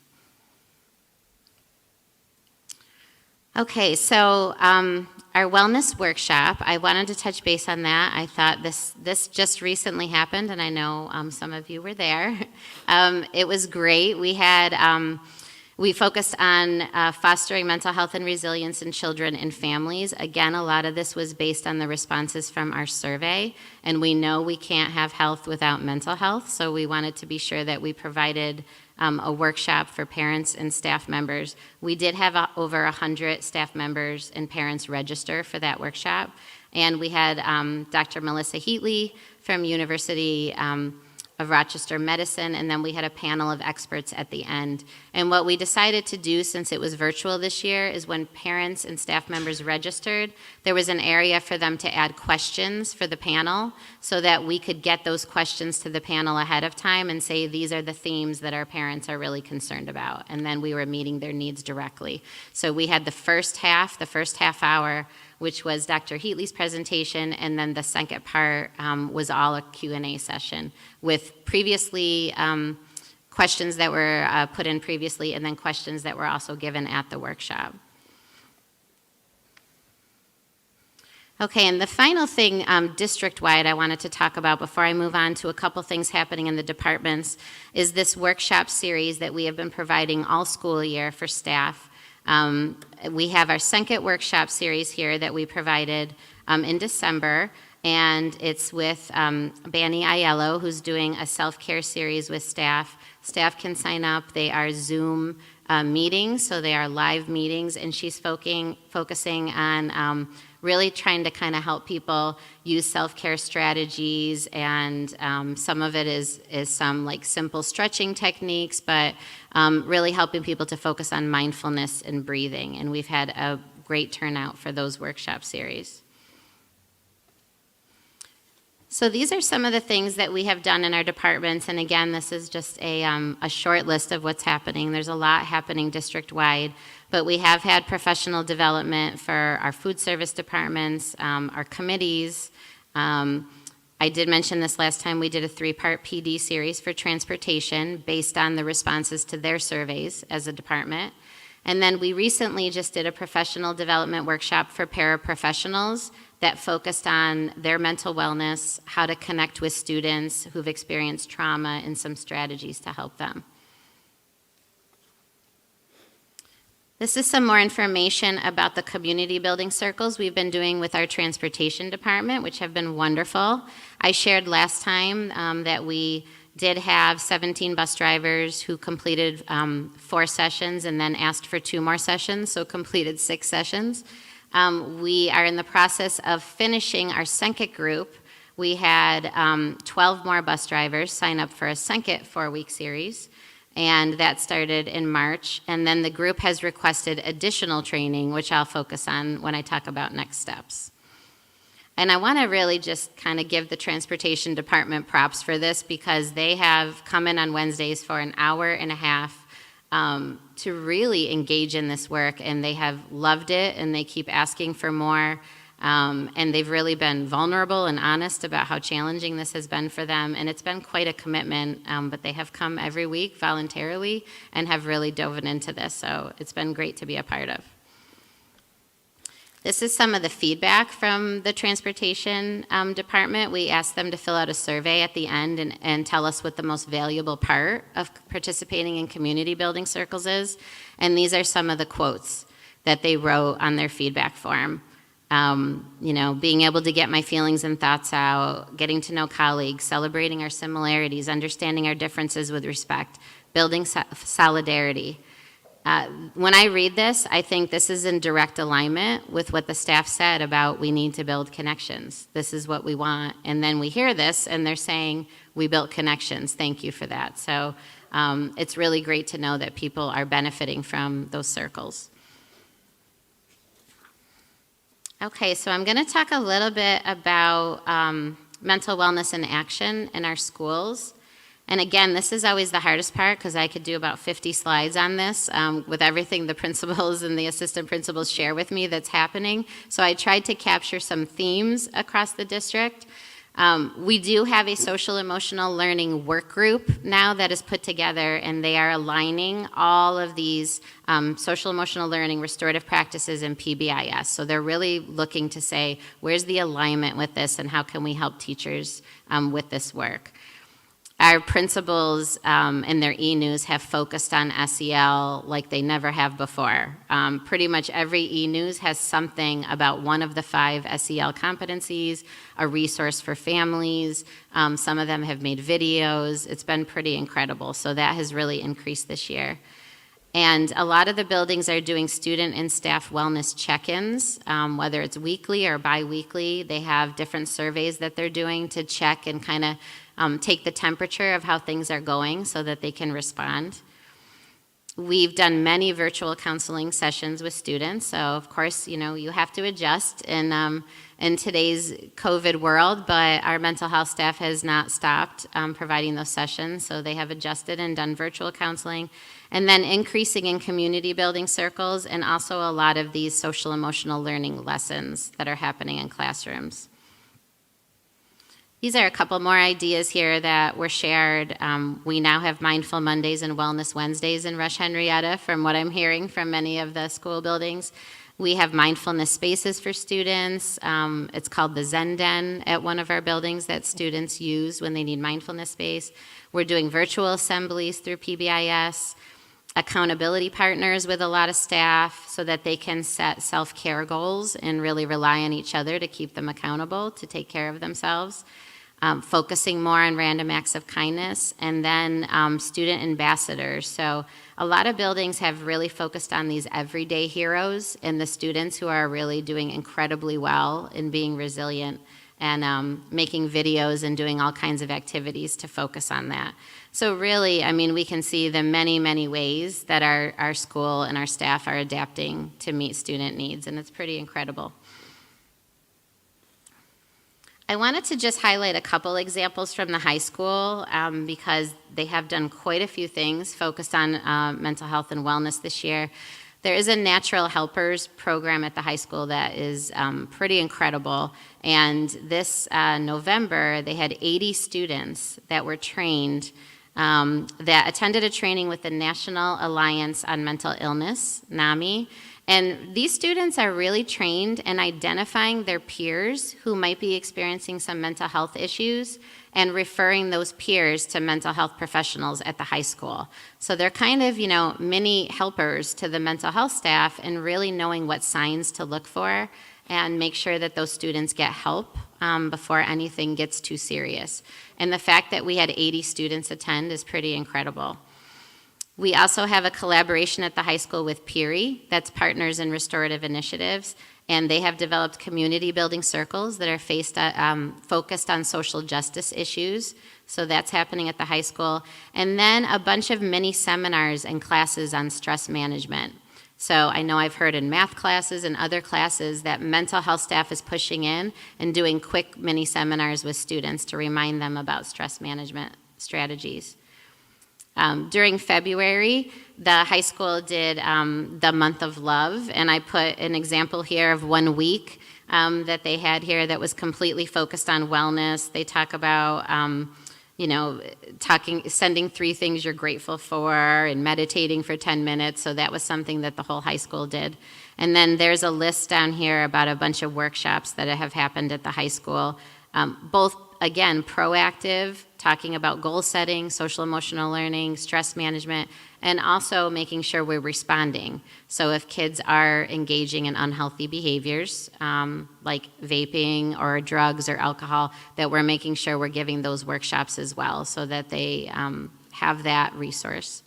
Okay, so our wellness workshop, I wanted to touch base on that. I thought this just recently happened, and I know some of you were there. It was great. We focused on fostering mental health and resilience in children and families. Again, a lot of this was based on the responses from our survey, and we know we can't have health without mental health, so we wanted to be sure that we provided a workshop for parents and staff members. We did have over 100 staff members and parents register for that workshop, and we had Dr. Melissa Heatley from University of Rochester Medicine, and then we had a panel of experts at the end. And what we decided to do, since it was virtual this year, is when parents and staff members registered, there was an area for them to add questions for the panel so that we could get those questions to the panel ahead of time and say, these are the themes that our parents are really concerned about. And then we were meeting their needs directly. So we had the first half hour, which was Dr. Heatley's presentation, and then the second part was all a Q&A session with previously questions that were put in previously, and then questions that were also given at the workshop. Okay, and the final thing district-wide I wanted to talk about before I move on to a couple things happening in the departments is this workshop series that we have been providing all school year for staff. We have our Senkit workshop series here that we provided in December, and it's with Banny Aiello, who's doing a self-care series with staff. Staff can sign up. They are Zoom meetings, so they are live meetings, and she's focusing on really trying to kind of help people use self-care strategies, and some of it is some like simple stretching techniques, but really helping people to focus on mindfulness and breathing. And we've had a great turnout for those workshop series. So these are some of the things that we have done in our departments, and again, this is just a short list of what's happening. There's a lot happening district-wide, but we have had professional development for our food service departments, our committees. I did mention this last time, we did a 3-part PD series for transportation based on the responses to their surveys as a department. And then we recently just did a professional development workshop for paraprofessionals that focused on their mental wellness, how to connect with students who've experienced trauma, and some strategies to help them. This is some more information about the community building circles we've been doing with our transportation department, which have been wonderful. I shared last time that we did have 17 bus drivers who completed 4 sessions and then asked for 2 more sessions, so completed 6 sessions. We are in the process of finishing our Senkit group. We had 12 more bus drivers sign up for a Senkit 4-week series, and that started in March. And then the group has requested additional training, which I'll focus on when I talk about next steps. And I want to really just kind of give the transportation department props for this, because they have come in on Wednesdays for an hour and a half to really engage in this work, and they have loved it, and they keep asking for more, and they've really been vulnerable and honest about how challenging this has been for them, and it's been quite a commitment, but they have come every week voluntarily and have really dove into this, so it's been great to be a part of. This is some of the feedback from the transportation department. We asked them to fill out a survey at the end and tell us what the most valuable part of participating in community building circles is. And these are some of the quotes that they wrote on their feedback form. You know, being able to get my feelings and thoughts out, getting to know colleagues, celebrating our similarities, understanding our differences with respect, building solidarity. When I read this, I think this is in direct alignment with what the staff said about we need to build connections. This is what we want. And then we hear this and they're saying, we built connections. Thank you for that. So it's really great to know that people are benefiting from those circles. Okay, so I'm going to talk a little bit about mental wellness in action in our schools. And again, this is always the hardest part, because I could do about 50 slides on this with everything the principals and the assistant principals share with me that's happening. So I tried to capture some themes across the district. We do have a social emotional learning work group now that is put together, and they are aligning all of these social emotional learning restorative practices in PBIS. So they're really looking to say, where's the alignment with this, and how can we help teachers with this work? Our principals in their e-news have focused on SEL like they never have before. Pretty much every e-news has something about one of the 5 SEL competencies, a resource for families. Some of them have made videos. It's been pretty incredible. So that has really increased this year. And a lot of the buildings are doing student and staff wellness check-ins, whether it's weekly or bi-weekly. They have different surveys that they're doing to check and kind of take the temperature of how things are going so that they can respond. We've done many virtual counseling sessions with students, so of course, you know, you have to adjust in today's COVID world, but our mental health staff has not stopped providing those sessions, so they have adjusted and done virtual counseling. And then increasing in community building circles, and also a lot of these social emotional learning lessons that are happening in classrooms. These are a couple more ideas here that were shared. We now have Mindful Mondays and Wellness Wednesdays in Rush-Henrietta, from what I'm hearing from many of the school buildings. We have mindfulness spaces for students. It's called the Zen Den at one of our buildings that students use when they need mindfulness space. We're doing virtual assemblies through PBIS, accountability partners with a lot of staff so that they can set self-care goals and really rely on each other to keep them accountable to take care of themselves. focusing more on random acts of kindness, and then student ambassadors. So a lot of buildings have really focused on these everyday heroes and the students who are really doing incredibly well in being resilient and making videos and doing all kinds of activities to focus on that. So really, I mean, we can see the many, many ways that our school and our staff are adapting to meet student needs, and it's pretty incredible. I wanted to just highlight a couple examples from the high school because they have done quite a few things focused on mental health and wellness this year. There is a Natural Helpers program at the high school that is pretty incredible. And this November, they had 80 students that were trained that attended a training with the National Alliance on Mental Illness, NAMI. And these students are really trained in identifying their peers who might be experiencing some mental health issues and referring those peers to mental health professionals at the high school. So they're kind of, mini helpers to the mental health staff and really knowing what signs to look for and make sure that those students get help before anything gets too serious. And the fact that we had 80 students attend is pretty incredible. We also have a collaboration at the high school with PERI, that's Partners in Restorative Initiatives, and they have developed community building circles that are focused on social justice issues. So that's happening at the high school. And then a bunch of mini seminars and classes on stress management. So I know I've heard in math classes and other classes that mental health staff is pushing in and doing quick mini seminars with students to remind them about stress management strategies. During February, the high school did the month of love, and I put an example here of 1 week that they had here that was completely focused on wellness. They talk about, sending 3 things you're grateful for and meditating for 10 minutes, so that was something that the whole high school did. And then there's a list down here about a bunch of workshops that have happened at the high school, both, again, proactive, talking about goal setting, social emotional learning, stress management, and also making sure we're responding. So if kids are engaging in unhealthy behaviors, like vaping or drugs or alcohol, that we're making sure we're giving those workshops as well so that they have that resource.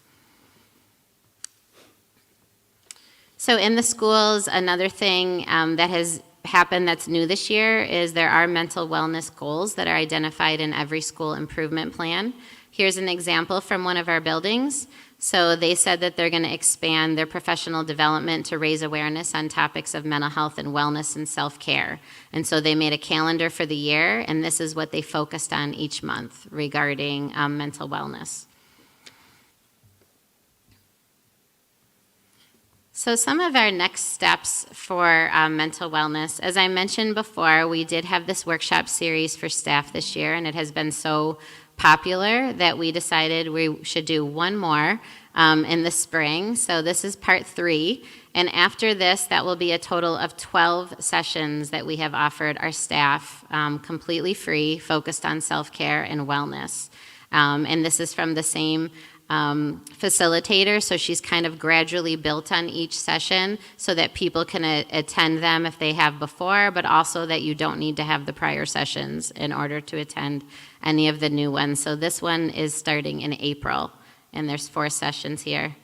So in the schools, another thing that has happened that's new this year is there are mental wellness goals that are identified in every school improvement plan. Here's an example from one of our buildings. So they said that they're going to expand their professional development to raise awareness on topics of mental health and wellness and self-care. And so they made a calendar for the year, and this is what they focused on each month regarding mental wellness. So some of our next steps for mental wellness, as I mentioned before, we did have this workshop series for staff this year, and it has been so popular that we decided we should do one more in the spring. So this is part 3, and after this, that will be a total of 12 sessions that we have offered our staff completely free, focused on self-care and wellness. And this is from the same facilitator, so she's kind of gradually built on each session so that people can attend them if they have before, but also that you don't need to have the prior sessions in order to attend any of the new ones. So this one is starting in April, and there's 4 sessions here.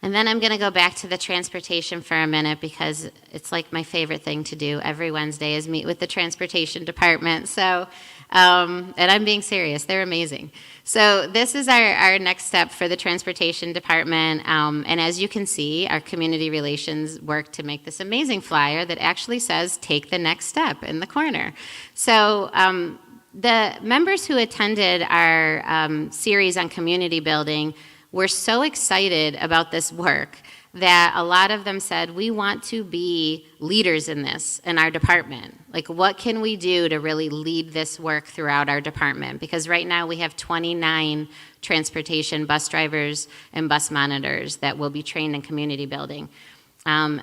And then I'm going to go back to the transportation for a minute because it's like my favorite thing to do every Wednesday is meet with the transportation department. So, and I'm being serious, they're amazing. So this is our next step for the transportation department. And as you can see, our community relations worked to make this amazing flyer that actually says, take the next step in the corner. So the members who attended our series on community building were so excited about this work that a lot of them said, we want to be leaders in this in our department. Like, what can we do to really lead this work throughout our department? Because right now we have 29 transportation bus drivers and bus monitors that will be trained in community building.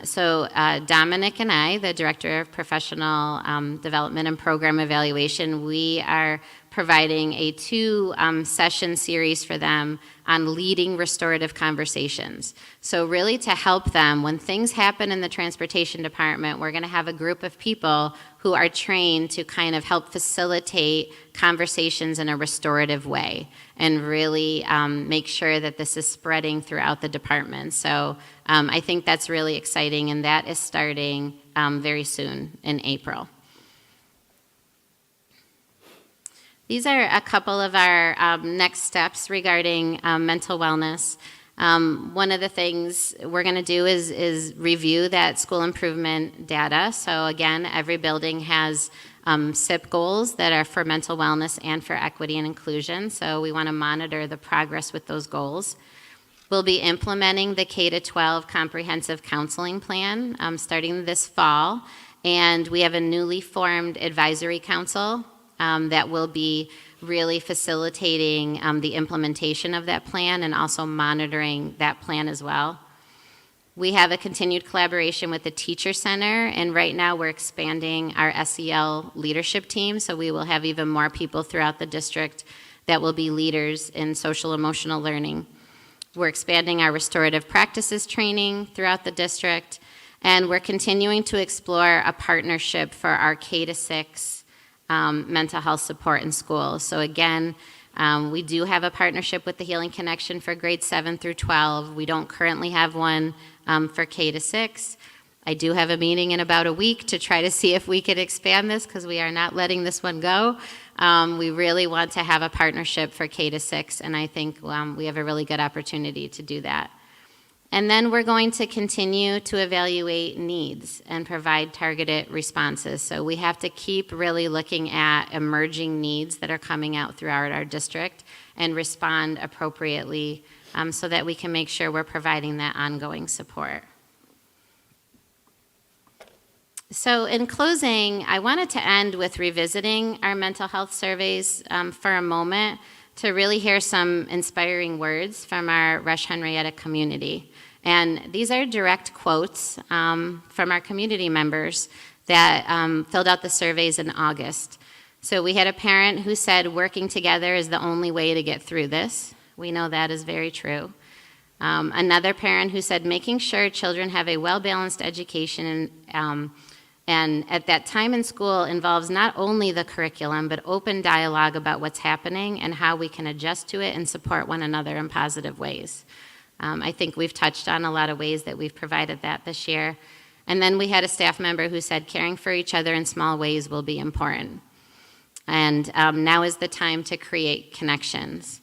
So Dominic and I, the Director of Professional Development and Program Evaluation, we are providing a 2-session series for them on leading restorative conversations. So really to help them, when things happen in the transportation department, we're going to have a group of people who are trained to kind of help facilitate conversations in a restorative way and really make sure that this is spreading throughout the department. So I think that's really exciting, and that is starting very soon in April. These are a couple of our next steps regarding mental wellness. One of the things we're going to do is review that school improvement data. So again, every building has SIP goals that are for mental wellness and for equity and inclusion. So we want to monitor the progress with those goals. We'll be implementing the K-12 comprehensive counseling plan starting this fall. And we have a newly formed advisory council that will be really facilitating the implementation of that plan and also monitoring that plan as well. We have a continued collaboration with the Teacher Center, and right now we're expanding our SEL leadership team, so we will have even more people throughout the district that will be leaders in social emotional learning. We're expanding our restorative practices training throughout the district, and we're continuing to explore a partnership for our K-6 mental health support in schools. So again, we do have a partnership with the Healing Connection for grades 7 through 12. We don't currently have one for K-6. I do have a meeting in about a week to try to see if we could expand this because we are not letting this one go. We really want to have a partnership for K-6, and I think we have a really good opportunity to do that. And then we're going to continue to evaluate needs and provide targeted responses. So we have to keep really looking at emerging needs that are coming out throughout our district and respond appropriately so that we can make sure we're providing that ongoing support. So in closing, I wanted to end with revisiting our mental health surveys for a moment to really hear some inspiring words from our Rush-Henrietta community. And these are direct quotes from our community members that filled out the surveys in August. So we had a parent who said, "Working together is the only way to get through this." We know that is very true. Another parent who said, "Making sure children have a well-balanced education and at that time in school involves not only the curriculum, but open dialogue about what's happening and how we can adjust to it and support one another in positive ways." I think we've touched on a lot of ways that we've provided that this year. And then we had a staff member who said, "Caring for each other in small ways will be important. And now is the time to create connections."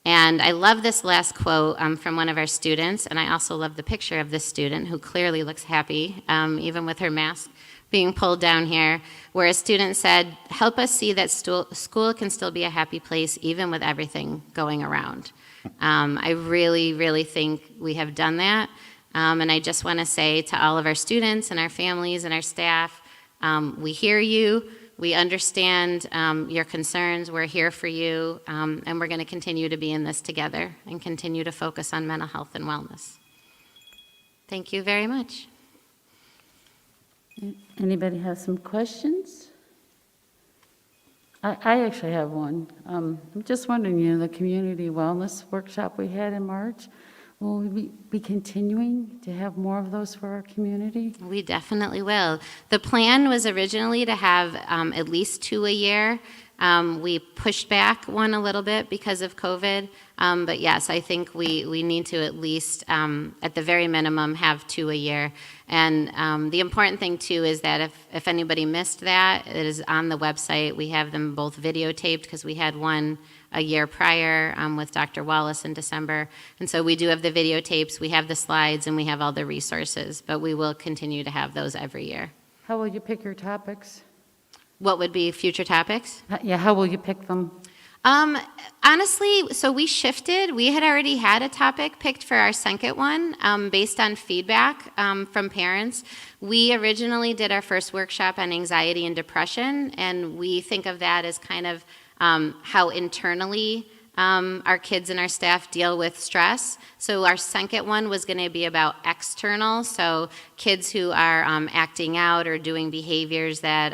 And I love this last quote from one of our students, and I also love the picture of this student who clearly looks happy, even with her mask being pulled down here, where a student said, "Help us see that school can still be a happy place even with everything going around." I really, really think we have done that. And I just want to say to all of our students and our families and our staff, we hear you, we understand your concerns, we're here for you, and we're going to continue to be in this together and continue to focus on mental health and wellness. Thank you very much. Anybody have some questions? I actually have one. I'm just wondering, the community wellness workshop we had in March, will we be continuing to have more of those for our community? We definitely will. The plan was originally to have at least 2 a year. We pushed back one a little bit because of COVID, but yes, I think we need to at least, at the very minimum, have 2 a year. And the important thing too is that if anybody missed that, it is on the website. We have them both videotaped because we had one a year prior with Dr. Wallace in December. And so we do have the videotapes, we have the slides, and we have all the resources, but we will continue to have those every year. How will you pick your topics? What would be future topics? Yeah, how will you pick them? Honestly, so we shifted. We had already had a topic picked for our second one based on feedback from parents. We originally did our first workshop on anxiety and depression, and we think of that as kind of how internally our kids and our staff deal with stress. So our second one was going to be about external, so kids who are acting out or doing behaviors that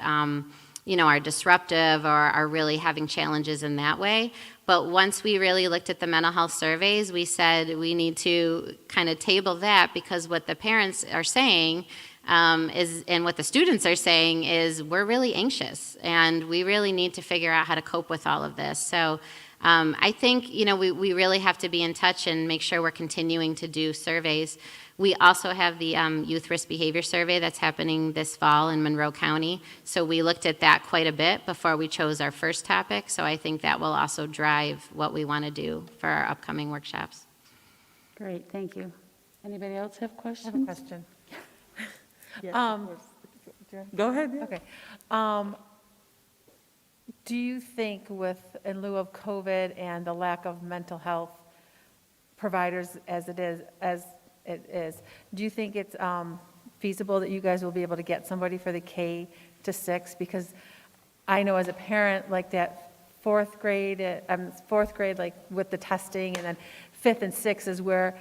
are disruptive or are really having challenges in that way. But once we really looked at the mental health surveys, we said we need to kind of table that, because what the parents are saying and what the students are saying is we're really anxious and we really need to figure out how to cope with all of this. So I think, we really have to be in touch and make sure we're continuing to do surveys. We also have the Youth Risk Behavior Survey that's happening this fall in Monroe County. So we looked at that quite a bit before we chose our first topic. So I think that will also drive what we want to do for our upcoming workshops. Great, thank you. Anybody else have questions? I have a question. Go ahead. Okay. Do you think in lieu of COVID and the lack of mental health providers as it is, do you think it's feasible that you guys will be able to get somebody for the K to 6? Because I know as a parent, like that fourth grade, like with the testing, and then 5th and 6th is where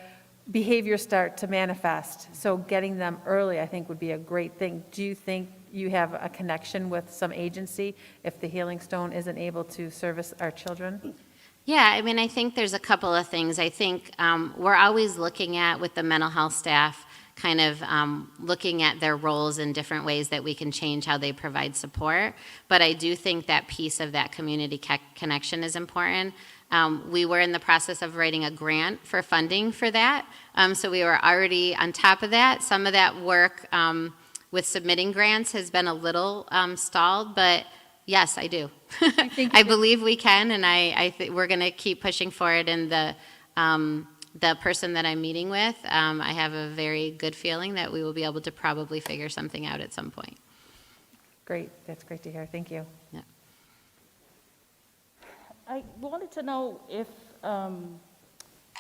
behaviors start to manifest. So getting them early, I think, would be a great thing. Do you think you have a connection with some agency if the Healing Stone isn't able to service our children? Yeah, I think there's a couple of things. I think we're always looking at, with the mental health staff, kind of looking at their roles in different ways that we can change how they provide support. But I do think that piece of that community connection is important. We were in the process of writing a grant for funding for that. So we were already on top of that. Some of that work with submitting grants has been a little stalled, but yes, I do. I believe we can, and I think we're going to keep pushing for it. And the person that I'm meeting with, I have a very good feeling that we will be able to probably figure something out at some point. Great, that's great to hear. Thank you. Yeah. I wanted to know if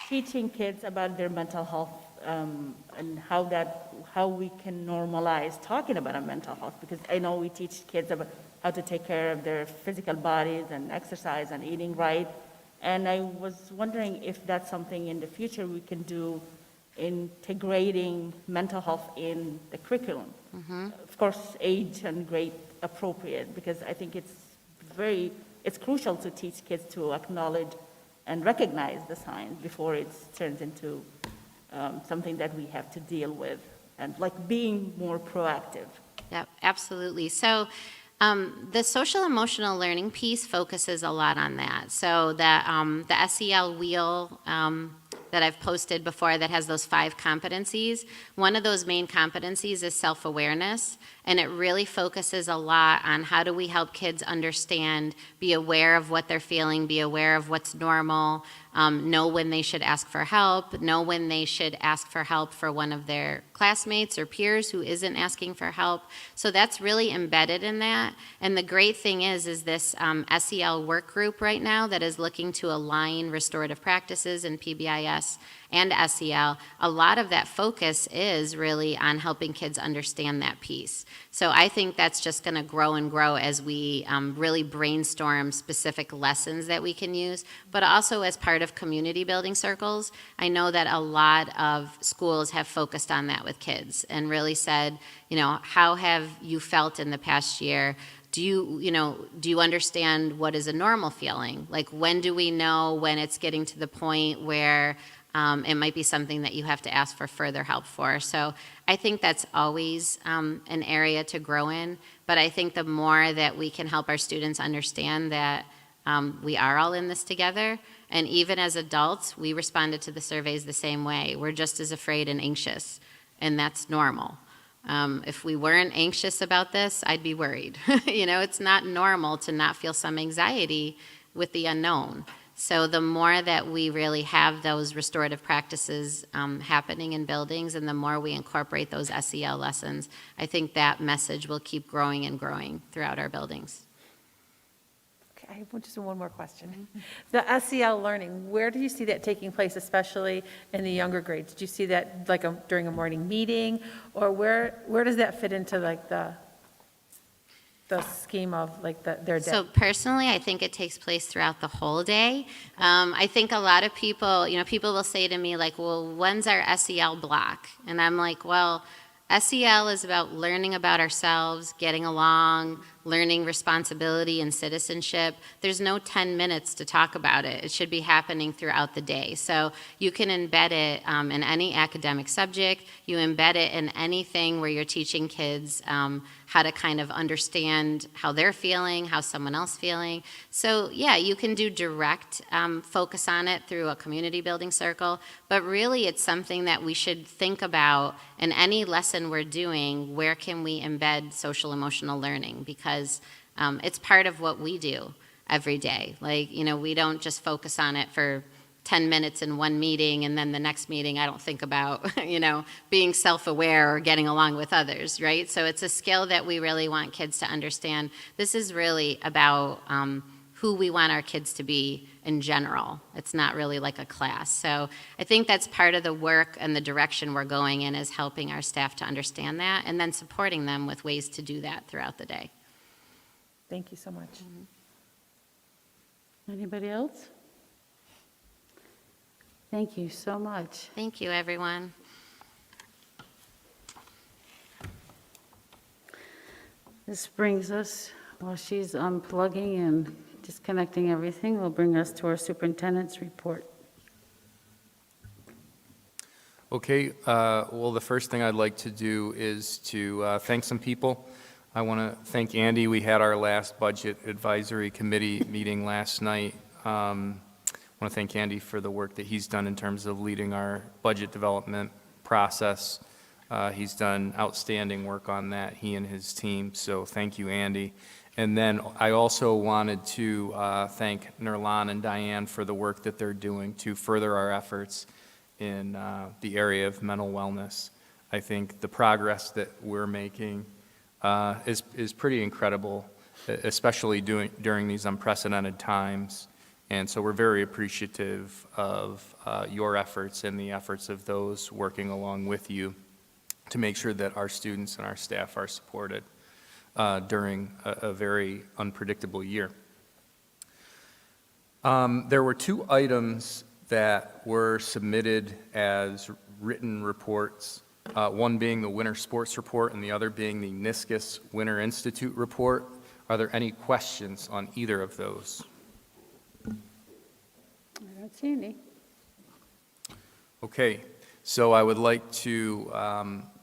teaching kids about their mental health and how we can normalize talking about our mental health, because I know we teach kids about how to take care of their physical bodies and exercise and eating right. And I was wondering if that's something in the future we can do, integrating mental health in the curriculum. Mm-hmm. Of course, age and grade appropriate, because I think it's crucial to teach kids to acknowledge and recognize the signs before it turns into something that we have to deal with, and like being more proactive. Yep, absolutely. So the social emotional learning piece focuses a lot on that. So that the SEL wheel that I've posted before that has those 5 competencies, one of those main competencies is self-awareness, and it really focuses a lot on how do we help kids understand, be aware of what they're feeling, be aware of what's normal, know when they should ask for help, know when they should ask for help for one of their classmates or peers who isn't asking for help. So that's really embedded in that. And the great thing is this SEL work group right now that is looking to align restorative practices and PBIS and SEL, a lot of that focus is really on helping kids understand that piece. So I think that's just going to grow and grow as we really brainstorm specific lessons that we can use, but also as part of community building circles. I know that a lot of schools have focused on that with kids and really said, how have you felt in the past year? Do you understand what is a normal feeling? Like, when do we know when it's getting to the point where it might be something that you have to ask for further help for? So I think that's always an area to grow in. But I think the more that we can help our students understand that we are all in this together, and even as adults, we responded to the surveys the same way. We're just as afraid and anxious, and that's normal. If we weren't anxious about this, I'd be worried. It's not normal to not feel some anxiety with the unknown. So the more that we really have those restorative practices happening in buildings, and the more we incorporate those SEL lessons, I think that message will keep growing and growing throughout our buildings. Okay, I have just one more question. The SEL learning, where do you see that taking place, especially in the younger grades? Did you see that during a morning meeting, or where does that fit into the scheme of their day? So personally, I think it takes place throughout the whole day. I think a lot of people, people will say to me well, when's our SEL block? And I'm like, well, SEL is about learning about ourselves, getting along, learning responsibility and citizenship, there's no 10 minutes to talk about it. It should be happening throughout the day. So you can embed it in any academic subject. You embed it in anything where you're teaching kids how to kind of understand how they're feeling, how someone else feeling. So yeah, you can do direct focus on it through a community building circle, but really it's something that we should think about in any lesson we're doing. Where can we embed social emotional learning? Because it's part of what we do every day. Like, you know, we don't just focus on it for 10 minutes in one meeting, and then the next meeting I don't think about, you know, being self-aware or getting along with others, right? So it's a skill that we really want kids to understand. This is really about who we want our kids to be in general. It's not really like a class. So I think that's part of the work and the direction we're going in, is helping our staff to understand that and then supporting them with ways to do that throughout the day. Thank you so much. Anybody else? Thank you so much. Thank you, everyone. This brings us, while she's unplugging and disconnecting everything, will bring us to our superintendent's report. Okay, well, the first thing I'd like to do is to thank some people. I want to thank Andy. We had our last budget advisory committee meeting last night. I want to thank Andy for the work that he's done in terms of leading our budget development process. He's done outstanding work on that, he and his team, so thank you, Andy. And then I also wanted to thank Nurlan and Diane for the work that they're doing to further our efforts in the area of mental wellness. I think the progress that we're making is pretty incredible, especially during these unprecedented times. And so we're very appreciative of your efforts and the efforts of those working along with you to make sure that our students and our staff are supported during a very unpredictable year. There were 2 items that were submitted as written reports, one being the Winter Sports Report and the other being the NISCUS Winter Institute Report. Are there any questions on either of those? I don't see any. Okay, so I would like to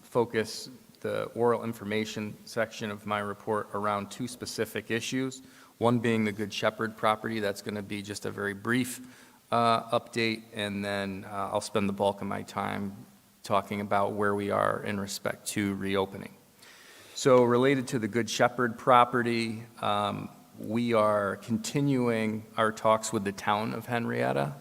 focus the oral information section of my report around 2 specific issues, one being the Good Shepherd property. That's going to be just a very brief update, and then I'll spend the bulk of my time talking about where we are in respect to reopening. So related to the Good Shepherd property, we are continuing our talks with the town of Henrietta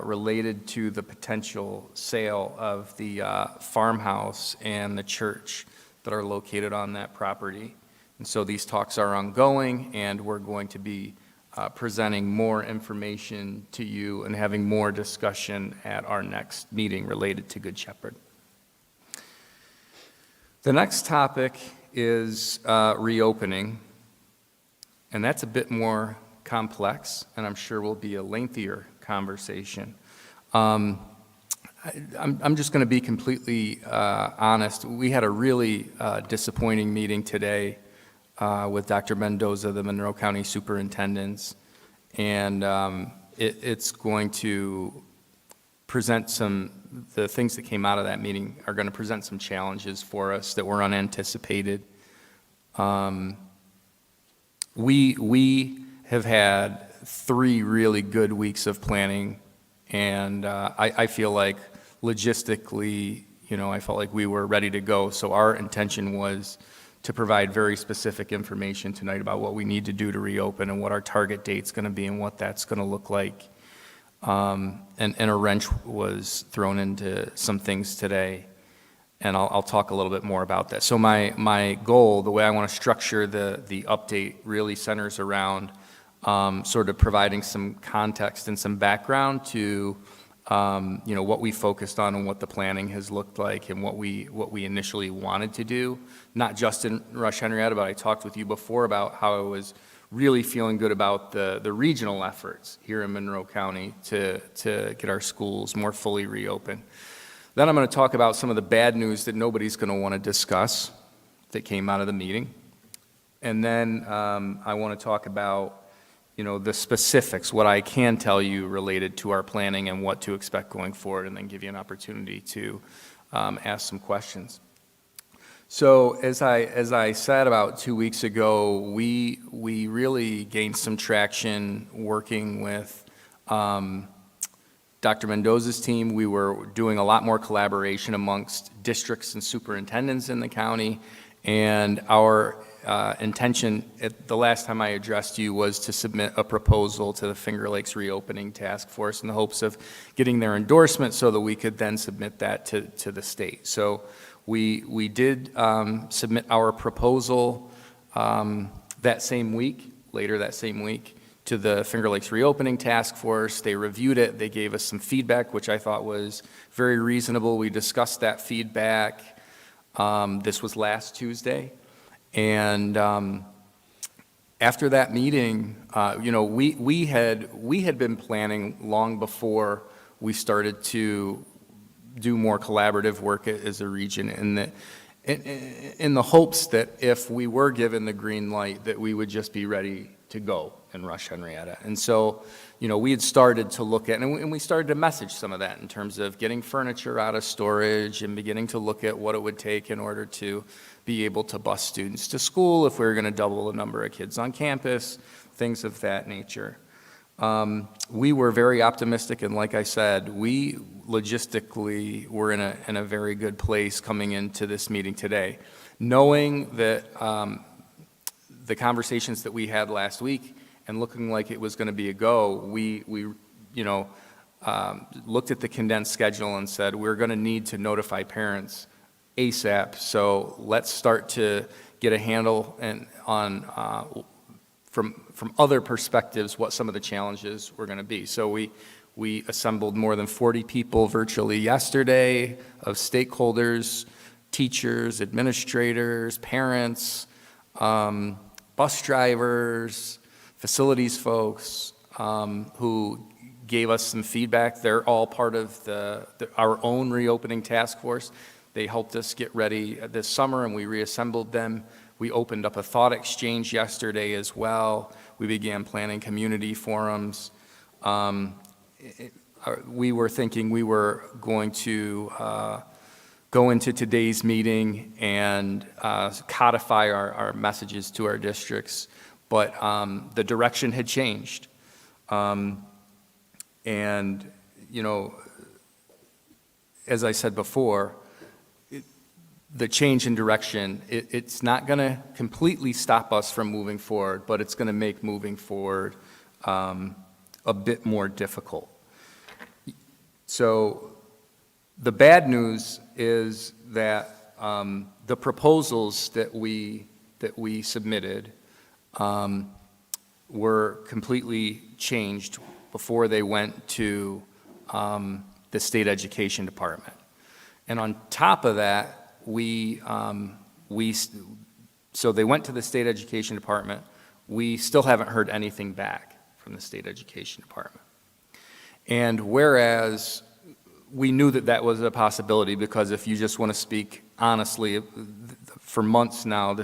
related to the potential sale of the farmhouse and the church that are located on that property. And so these talks are ongoing, and we're going to be presenting more information to you and having more discussion at our next meeting related to Good Shepherd. The next topic is reopening, and that's a bit more complex, and I'm sure will be a lengthier conversation. I'm just going to be completely honest. We had a really disappointing meeting today with Dr. Mendoza, the Monroe County Superintendent, and it's going to present the things that came out of that meeting are going to present some challenges for us that were unanticipated. We have had 3 really good weeks of planning, and I feel like logistically, I felt like we were ready to go. So our intention was to provide very specific information tonight about what we need to do to reopen and what our target date's going to be and what that's going to look like. And a wrench was thrown into some things today, and I'll talk a little bit more about that. So my goal, the way I want to structure the update, really centers around sort of providing some context and some background to what we focused on and what the planning has looked like and what we initially wanted to do, not just in Rush-Henrietta, but I talked with you before about how I was really feeling good about the regional efforts here in Monroe County to get our schools more fully reopened. Then I'm going to talk about some of the bad news that nobody's going to want to discuss that came out of the meeting. And then I want to talk about, the specifics, what I can tell you related to our planning and what to expect going forward, and then give you an opportunity to ask some questions. So as I said about 2 weeks ago, we really gained some traction working with Dr. Mendoza's team. We were doing a lot more collaboration amongst districts and superintendents in the county, and our intention at the last time I addressed you was to submit a proposal to the Finger Lakes Reopening Task Force in the hopes of getting their endorsement so that we could then submit that to the state. So we did submit our proposal that same week, later that same week, to the Finger Lakes Reopening Task Force. They reviewed it. They gave us some feedback, which I thought was very reasonable. We discussed that feedback. This was last Tuesday. And after that meeting, we had been planning long before we started to do more collaborative work as a region in the hopes that if we were given the green light, that we would just be ready to go in Rush-Henrietta. And so, we had started to look at, and we started to message some of that in terms of getting furniture out of storage and beginning to look at what it would take in order to be able to bus students to school if we were going to double the number of kids on campus, things of that nature. We were very optimistic, and like I said, we logistically were in a very good place coming into this meeting today, knowing that the conversations that we had last week and looking like it was going to be a go, we looked at the condensed schedule and said we're going to need to notify parents ASAP. So let's start to get a handle on from other perspectives what some of the challenges were going to be. So we assembled more than 40 people virtually yesterday of stakeholders, teachers, administrators, parents, bus drivers, facilities folks, who gave us some feedback. They're all part of our own reopening task force. They helped us get ready this summer, and we reassembled them. We opened up a thought exchange yesterday as well. We began planning community forums. We were thinking we were going to go into today's meeting and codify our messages to our districts, but the direction had changed. And, as I said before, the change in direction, it's not going to completely stop us from moving forward, but it's going to make moving forward a bit more difficult. So the bad news is that the proposals that we submitted were completely changed before they went to the state education department. And on top of that, so they went to the state education department. We still haven't heard anything back from the state education department. And whereas we knew that that was a possibility, because if you just want to speak honestly, for months now,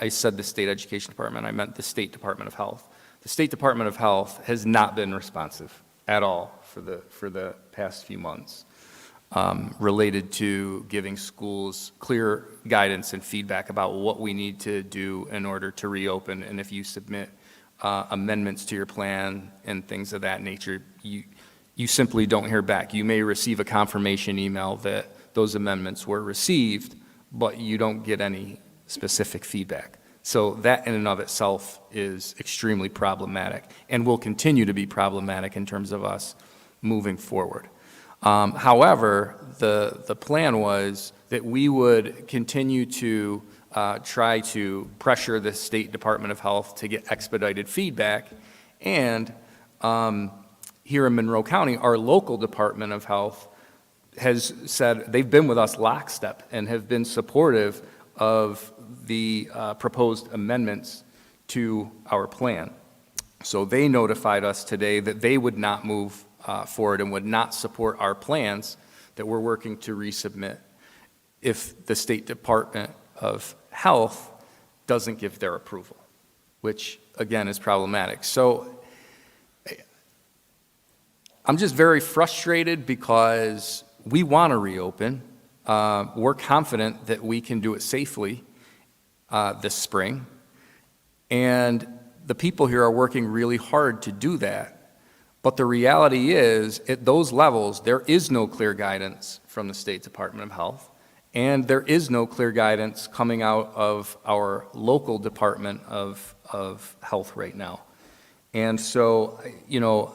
I said the state education department, I meant the State Department of Health. The State Department of Health has not been responsive at all for the past few months. Related to giving schools clear guidance and feedback about what we need to do in order to reopen. And if you submit amendments to your plan and things of that nature, you simply don't hear back. You may receive a confirmation email that those amendments were received, but you don't get any specific feedback. So that in and of itself is extremely problematic and will continue to be problematic in terms of us moving forward. However, the plan was that we would continue to try to pressure the State Department of Health to get expedited feedback. And here in Monroe County, our local Department of Health has said they've been with us lockstep and have been supportive of the proposed amendments to our plan. So they notified us today that they would not move forward and would not support our plans that we're working to resubmit if the State Department of Health doesn't give their approval, which, again, is problematic. So I'm just very frustrated because we want to reopen. We're confident that we can do it safely this spring, and the people here are working really hard to do that. But the reality is, at those levels, there is no clear guidance from the State Department of Health, and there is no clear guidance coming out of our local Department of Health right now. And so, you know,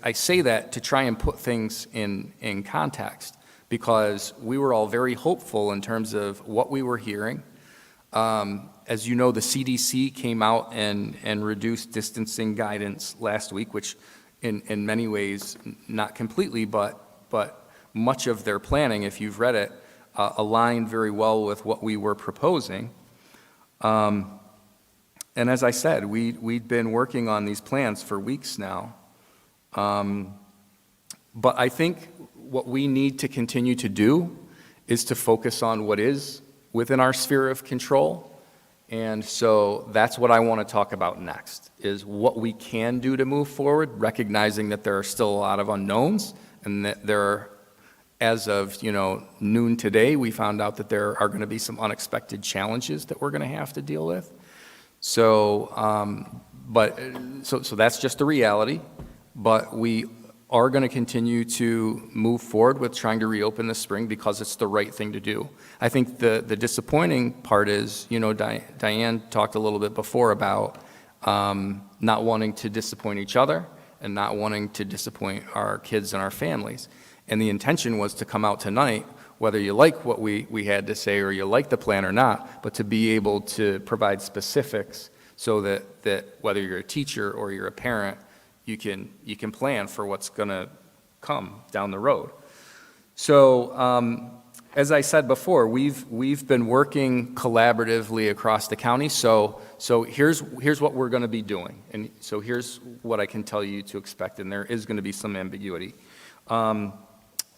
I say that to try and put things in context, because we were all very hopeful in terms of what we were hearing. As you know, the CDC came out and reduced distancing guidance last week, which in many ways, not completely, but much of their planning, if you've read it, aligned very well with what we were proposing. And as I said, we'd been working on these plans for weeks now. But I think what we need to continue to do is to focus on what is within our sphere of control. And so that's what I want to talk about next, is what we can do to move forward, recognizing that there are still a lot of unknowns, and that there are, as of, you know, noon today, we found out that there are going to be some unexpected challenges that we're going to have to deal with. So, so that's just the reality. But we are going to continue to move forward with trying to reopen this spring because it's the right thing to do. I think the disappointing part is, you know, Diane talked a little bit before about not wanting to disappoint each other and not wanting to disappoint our kids and our families. And the intention was to come out tonight, whether you like what we had to say or you like the plan or not, but to be able to provide specifics so that whether you're a teacher or you're a parent, you can plan for what's going to come down the road. So as I said before, we've been working collaboratively across the county. So here's what we're going to be doing, and so here's what I can tell you to expect, and there is going to be some ambiguity.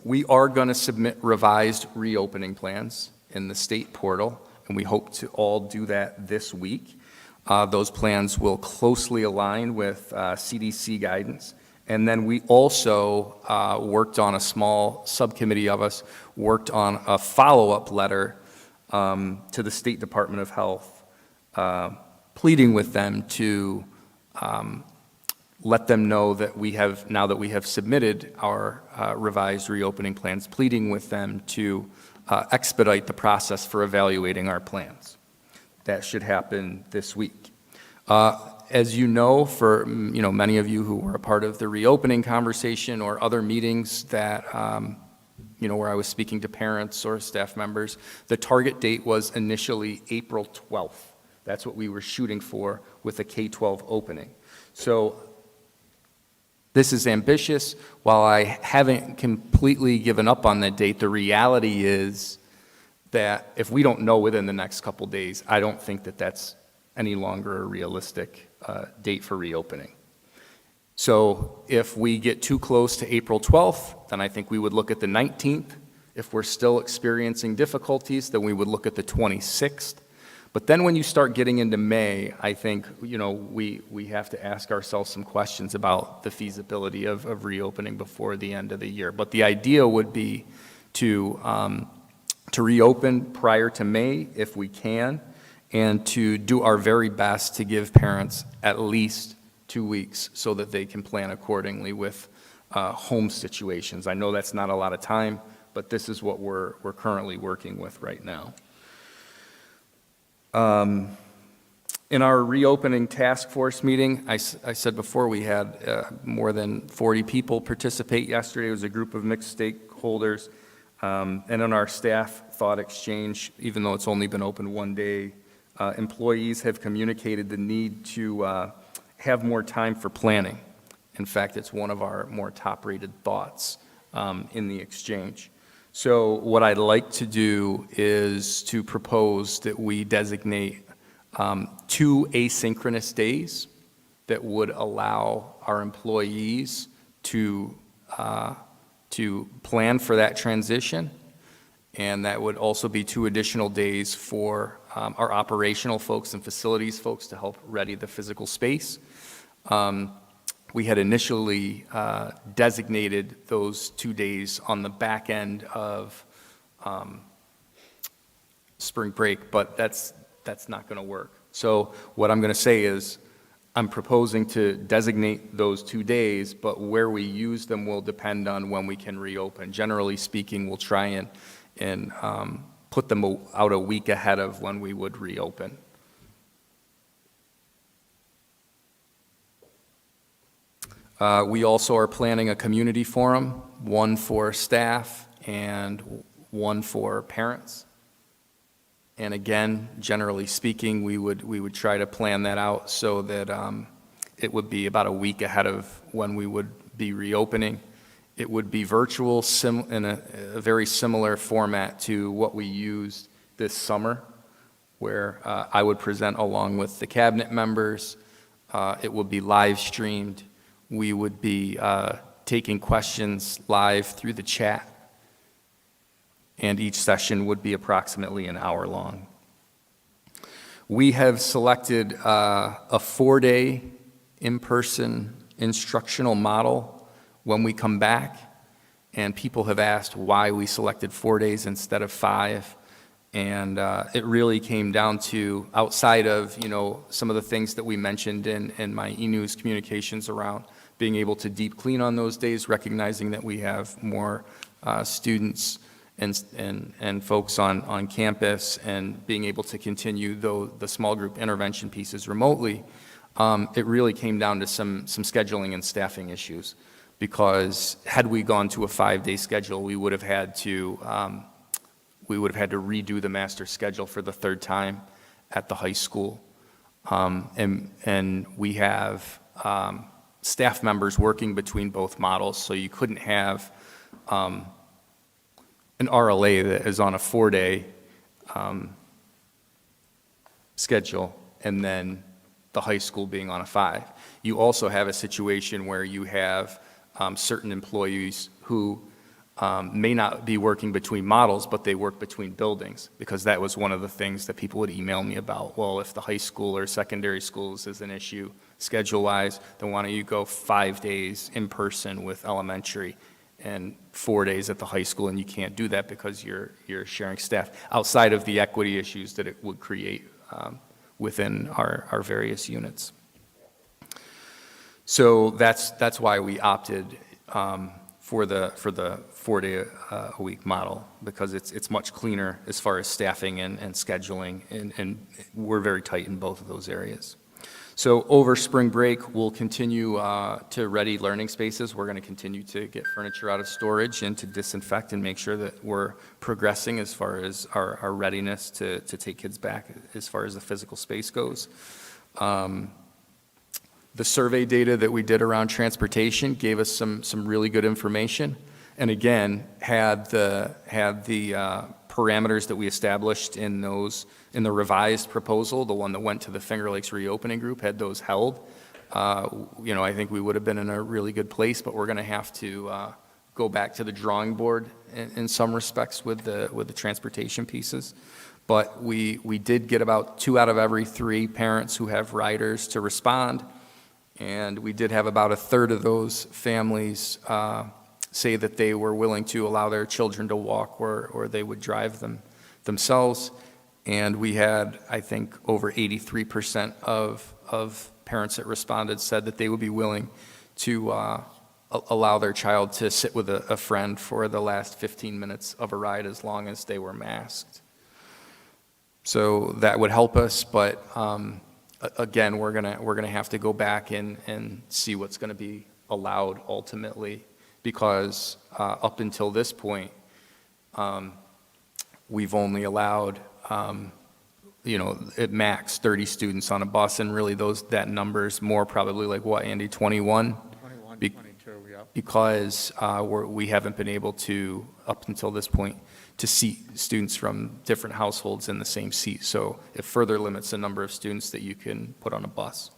We are going to submit revised reopening plans in the state portal, and we hope to all do that this week. Those plans will closely align with CDC guidance. And then we also worked on, a small subcommittee of us, worked on a follow-up letter to the State Department of Health, pleading with them to let them know that now that we have submitted our revised reopening plans, pleading with them to expedite the process for evaluating our plans. That should happen this week. As you know, for many of you who were a part of the reopening conversation or other meetings that where I was speaking to parents or staff members, the target date was initially April 12th. That's what we were shooting for with the K-12 opening. So this is ambitious. While I haven't completely given up on that date, the reality is that if we don't know within the next couple days, I don't think that that's any longer a realistic date for reopening. So if we get too close to April 12th, then I think we would look at the 19th. If we're still experiencing difficulties, then we would look at the 26th. But then when you start getting into May, I think, we have to ask ourselves some questions about the feasibility of reopening before the end of the year. But the idea would be to reopen prior to May if we can, and to do our very best to give parents at least 2 weeks so that they can plan accordingly with home situations. I know that's not a lot of time, but this is what we're currently working with right now. In our reopening task force meeting, I said before, we had more than 40 people participate yesterday. It was a group of mixed stakeholders. And in our staff thought exchange, even though it's only been open one day, employees have communicated the need to have more time for planning. In fact, it's one of our more top-rated thoughts in the exchange. So what I'd like to do is to propose that we designate 2 asynchronous days that would allow our employees to plan for that transition, and that would also be 2 additional days for our operational folks and facilities folks to help ready the physical space. We had initially designated those 2 days on the back end of spring break, but that's not going to work. So what I'm going to say is I'm proposing to designate those 2 days, but where we use them will depend on when we can reopen. Generally speaking, we'll try and put them out a week ahead of when we would reopen. We also are planning a community forum, one for staff and one for parents. And again, generally speaking, we would try to plan that out so that it would be about a week ahead of when we would be reopening. It would be virtual in a very similar format to what we used this summer, where I would present along with the cabinet members. It would be live streamed. We would be taking questions live through the chat, and each session would be approximately an hour long. We have selected a 4-day in-person instructional model when we come back, and people have asked why we selected 4 days instead of 5. And it really came down to, outside of, some of the things that we mentioned in my e-news communications around being able to deep clean on those days, recognizing that we have more students and folks on campus, and being able to continue the small group intervention pieces remotely. It really came down to some scheduling and staffing issues, because had we gone to a 5-day schedule, we would have had to redo the master schedule for the 3rd time at the high school. And we have staff members working between both models, so you couldn't have an RLA that is on a 4-day schedule and then the high school being on a 5. You also have a situation where you have certain employees who may not be working between models, but they work between buildings, because that was one of the things that people would email me about. Well, if the high school or secondary schools is an issue schedule-wise, then why don't you go 5 days in person with elementary and 4 days at the high school, and you can't do that because you're sharing staff, outside of the equity issues that it would create within our various units. So that's why we opted for the 4-day a week model, because it's much cleaner as far as staffing and scheduling, and we're very tight in both of those areas. So over spring break, we'll continue to ready learning spaces. We're going to continue to get furniture out of storage and to disinfect and make sure that we're progressing as far as our readiness to take kids back as far as the physical space goes. The survey data that we did around transportation gave us some really good information, and again, had the parameters that we established in the revised proposal, the one that went to the Finger Lakes reopening group, had those held. I think we would have been in a really good place, but we're going to have to go back to the drawing board in some respects with the transportation pieces. But we did get about 2 out of every 3 parents who have riders to respond. And we did have about a third of those families say that they were willing to allow their children to walk or they would drive them themselves. And we had, I think, over 83% of parents that responded said that they would be willing to allow their child to sit with a friend for the last 15 minutes of a ride as long as they were masked. So that would help us, but again, we're gonna have to go back and see what's going to be allowed ultimately, because up until this point, we've only allowed at max 30 students on a bus, and really that number's more probably like what, Andy, 21? 22, yeah. Because we haven't been able to, up until this point, to seat students from different households in the same seat. So it further limits the number of students that you can put on a bus.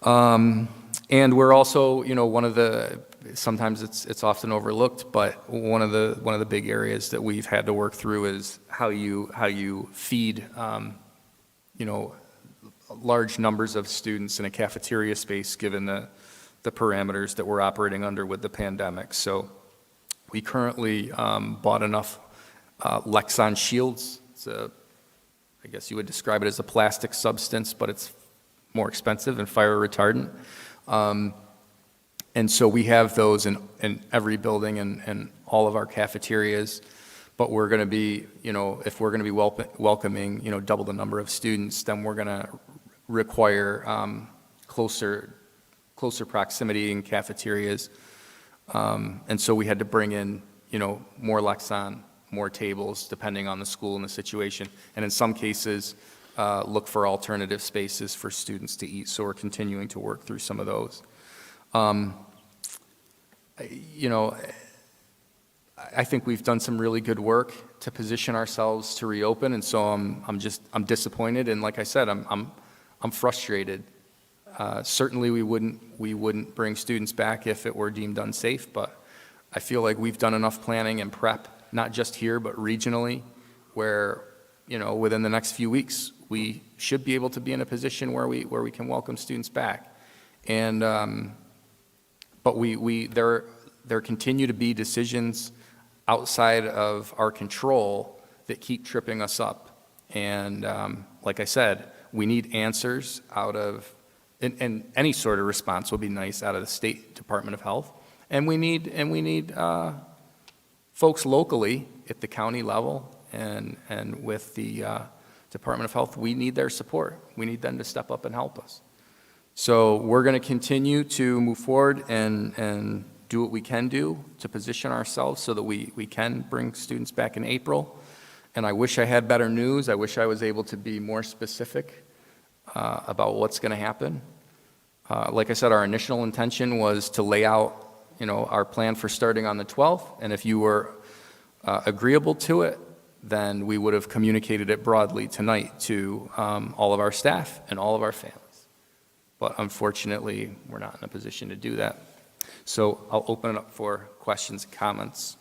And we're also, one of the sometimes it's often overlooked, but one of the big areas that we've had to work through is how you feed, large numbers of students in a cafeteria space, given the parameters that we're operating under with the pandemic. So we currently bought enough Lexan shields. I guess you would describe it as a plastic substance, but it's more expensive and fire retardant. And so we have those in every building and all of our cafeterias. But we're going to be, if we're going to be welcoming, double the number of students, then we're going to require closer proximity in cafeterias. And so we had to bring in, more Lexan, more tables, depending on the school and the situation. And in some cases, look for alternative spaces for students to eat. So we're continuing to work through some of those. I think we've done some really good work to position ourselves to reopen, and so I'm disappointed, and like I said, I'm frustrated. Certainly we wouldn't bring students back if it were deemed unsafe, but I feel like we've done enough planning and prep, not just here, but regionally, where, within the next few weeks, we should be able to be in a position where we can welcome students back. And, but there continue to be decisions outside of our control that keep tripping us up. And, like I said, we need answers out of, and any sort of response will be nice, out of the State Department of Health. And we need folks locally at the county level and with the Department of Health. We need their support. We need them to step up and help us. So we're going to continue to move forward and do what we can do to position ourselves so that we can bring students back in April. And I wish I had better news. I wish I was able to be more specific about what's going to happen. Like I said, our initial intention was to lay out, our plan for starting on the 12th. And if you were agreeable to it, then we would have communicated it broadly tonight to all of our staff and all of our families. But unfortunately, we're not in a position to do that. So I'll open it up for questions and comments.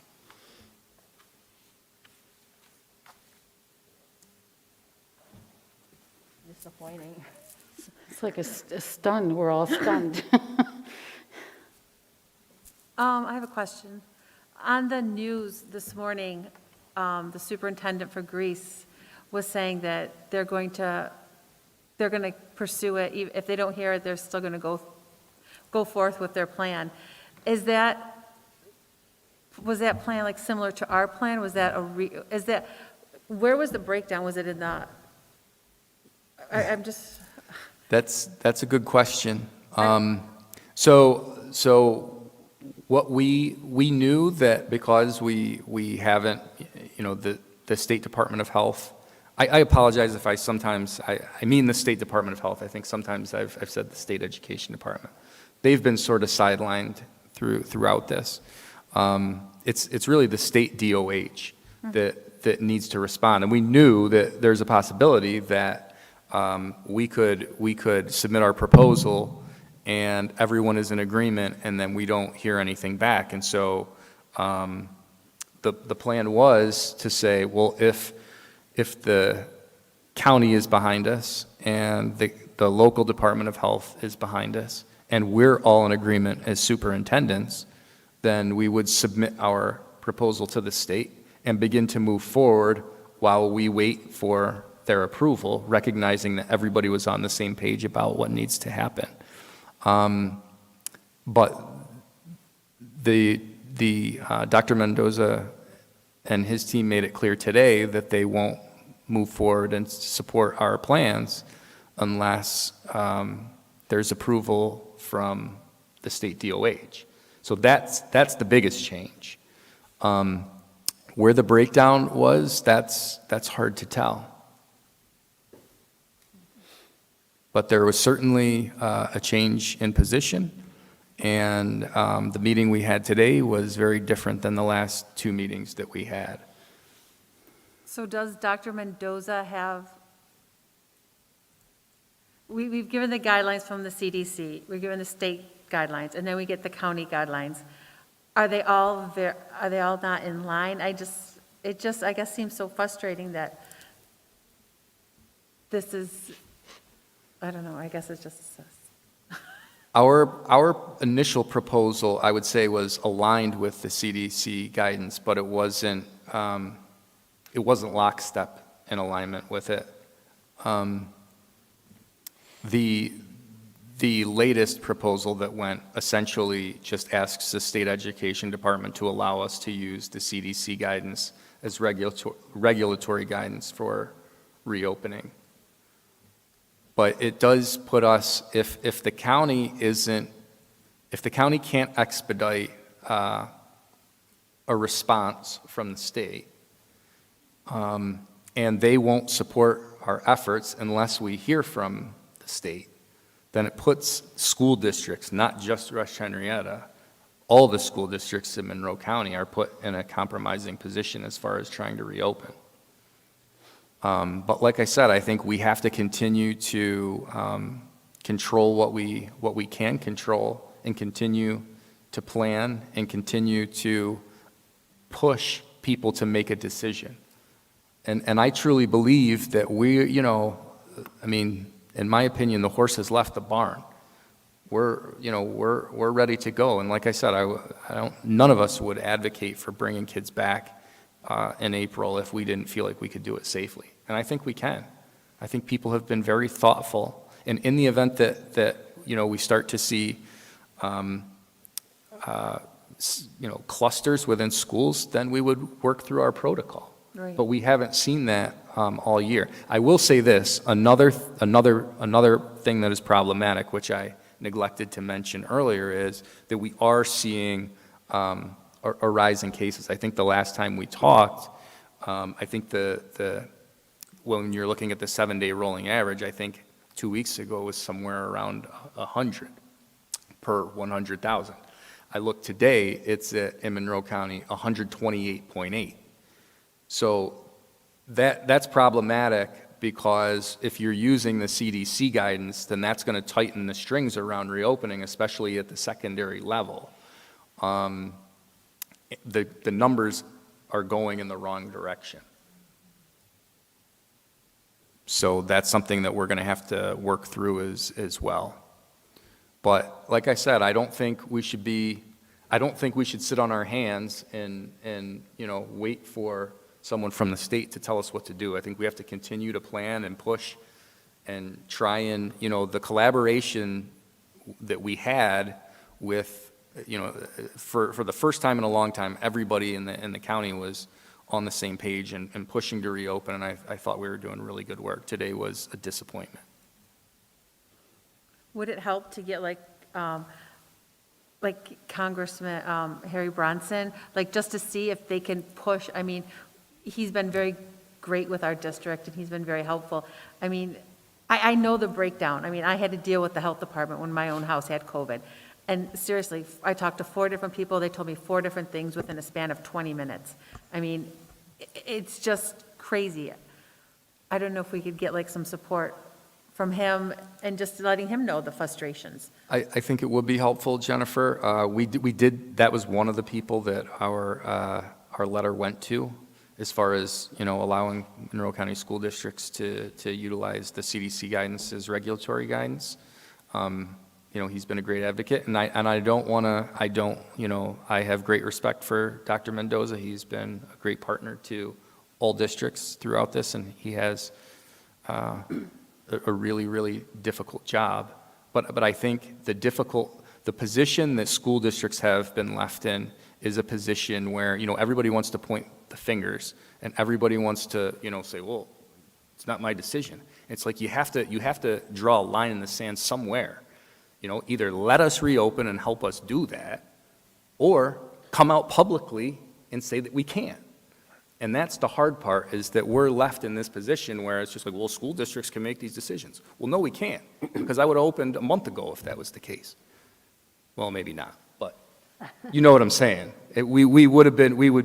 Disappointing. It's like a stun, we're all stunned. I have a question. On the news this morning, the superintendent for Greece was saying that they're going to pursue it. If they don't hear it, they're still going to go forth with their plan. Was that plan like similar to our plan? Was that where was the breakdown? Was it in the, I'm just. That's a good question. So what we knew that because we haven't, the State Department of Health, I apologize if I mean the State Department of Health. I think sometimes I've said the State Education Department. They've been sort of sidelined throughout this. It's really the state DOH that needs to respond. And we knew that there's a possibility that we could submit our proposal and everyone is in agreement and then we don't hear anything back. And so the plan was to say, well, if the county is behind us and the local Department of Health is behind us and we're all in agreement as superintendents, then we would submit our proposal to the state and begin to move forward while we wait for their approval, recognizing that everybody was on the same page about what needs to happen. But Dr. Mendoza and his team made it clear today that they won't move forward and support our plans unless there's approval from the state DOH. So that's the biggest change. Where the breakdown was, that's hard to tell. But there was certainly a change in position, and the meeting we had today was very different than the last two meetings that we had. So does Dr. Mendoza have, we've given the guidelines from the CDC, we've given the state guidelines, and then we get the county guidelines. Are they all not in line? I guess seems so frustrating that this is, I don't know, I guess it's just. Our initial proposal, I would say, was aligned with the CDC guidance, but it wasn't lockstep in alignment with it. The latest proposal that went essentially just asks the state education department to allow us to use the CDC guidance as regulatory guidance for reopening. But it does put us, if the county can't expedite a response from the state, and they won't support our efforts unless we hear from the state, then it puts school districts, not just Rush-Henrietta, all the school districts in Monroe County are put in a compromising position as far as trying to reopen. But like I said, I think we have to continue to control what we can control and continue to plan and continue to push people to make a decision. And I truly believe that in my opinion, the horse has left the barn. We're ready to go. And like I said, none of us would advocate for bringing kids back in April if we didn't feel like we could do it safely. And I think we can. I think people have been very thoughtful. And in the event that we start to see clusters within schools, then we would work through our protocol. Right. But we haven't seen that all year. I will say this, another thing that is problematic, which I neglected to mention earlier, is that we are seeing a rise in cases. I think the last time we talked, I think when you're looking at the 7-day rolling average, I think 2 weeks ago it was somewhere around 100 per 100,000. I look today, it's in Monroe County, 128.8. So that's problematic, because if you're using the CDC guidance, then that's going to tighten the strings around reopening, especially at the secondary level. The numbers are going in the wrong direction. So that's something that we're going to have to work through as well. But like I said, I don't think we should sit on our hands and wait for someone from the state to tell us what to do. I think we have to continue to plan and push and try and, the collaboration that we had with, for the first time in a long time, everybody in the county was on the same page and pushing to reopen, and I thought we were doing really good work. Today was a disappointment. Would it help to get like Congressman Harry Bronson, just to see if they can push? I mean, he's been very great with our district, and he's been very helpful. I mean, I know the breakdown. I mean, I had to deal with the health department when my own house had COVID. And seriously, I talked to 4 different people. They told me 4 different things within a span of 20 minutes. I mean, it's just crazy. I don't know if we could get some support from him and just letting him know the frustrations. I think it would be helpful, Jennifer. We did. That was one of the people that our letter went to, as far as allowing Monroe County school districts to utilize the CDC guidance as regulatory guidance. He's been a great advocate, and I have great respect for Dr. Mendoza. He's been a great partner to all districts throughout this, and he has a really, really difficult job. But I think the position that school districts have been left in is a position where, everybody wants to point the fingers, and everybody wants to, say, well, it's not my decision. It's like you have to draw a line in the sand somewhere. Either let us reopen and help us do that, or come out publicly and say that we can't. And that's the hard part, is that we're left in this position where it's just like, well, school districts can make these decisions. Well, no, we can't, because I would have opened a month ago if that was the case. Well, maybe not, but you know what I'm saying. We would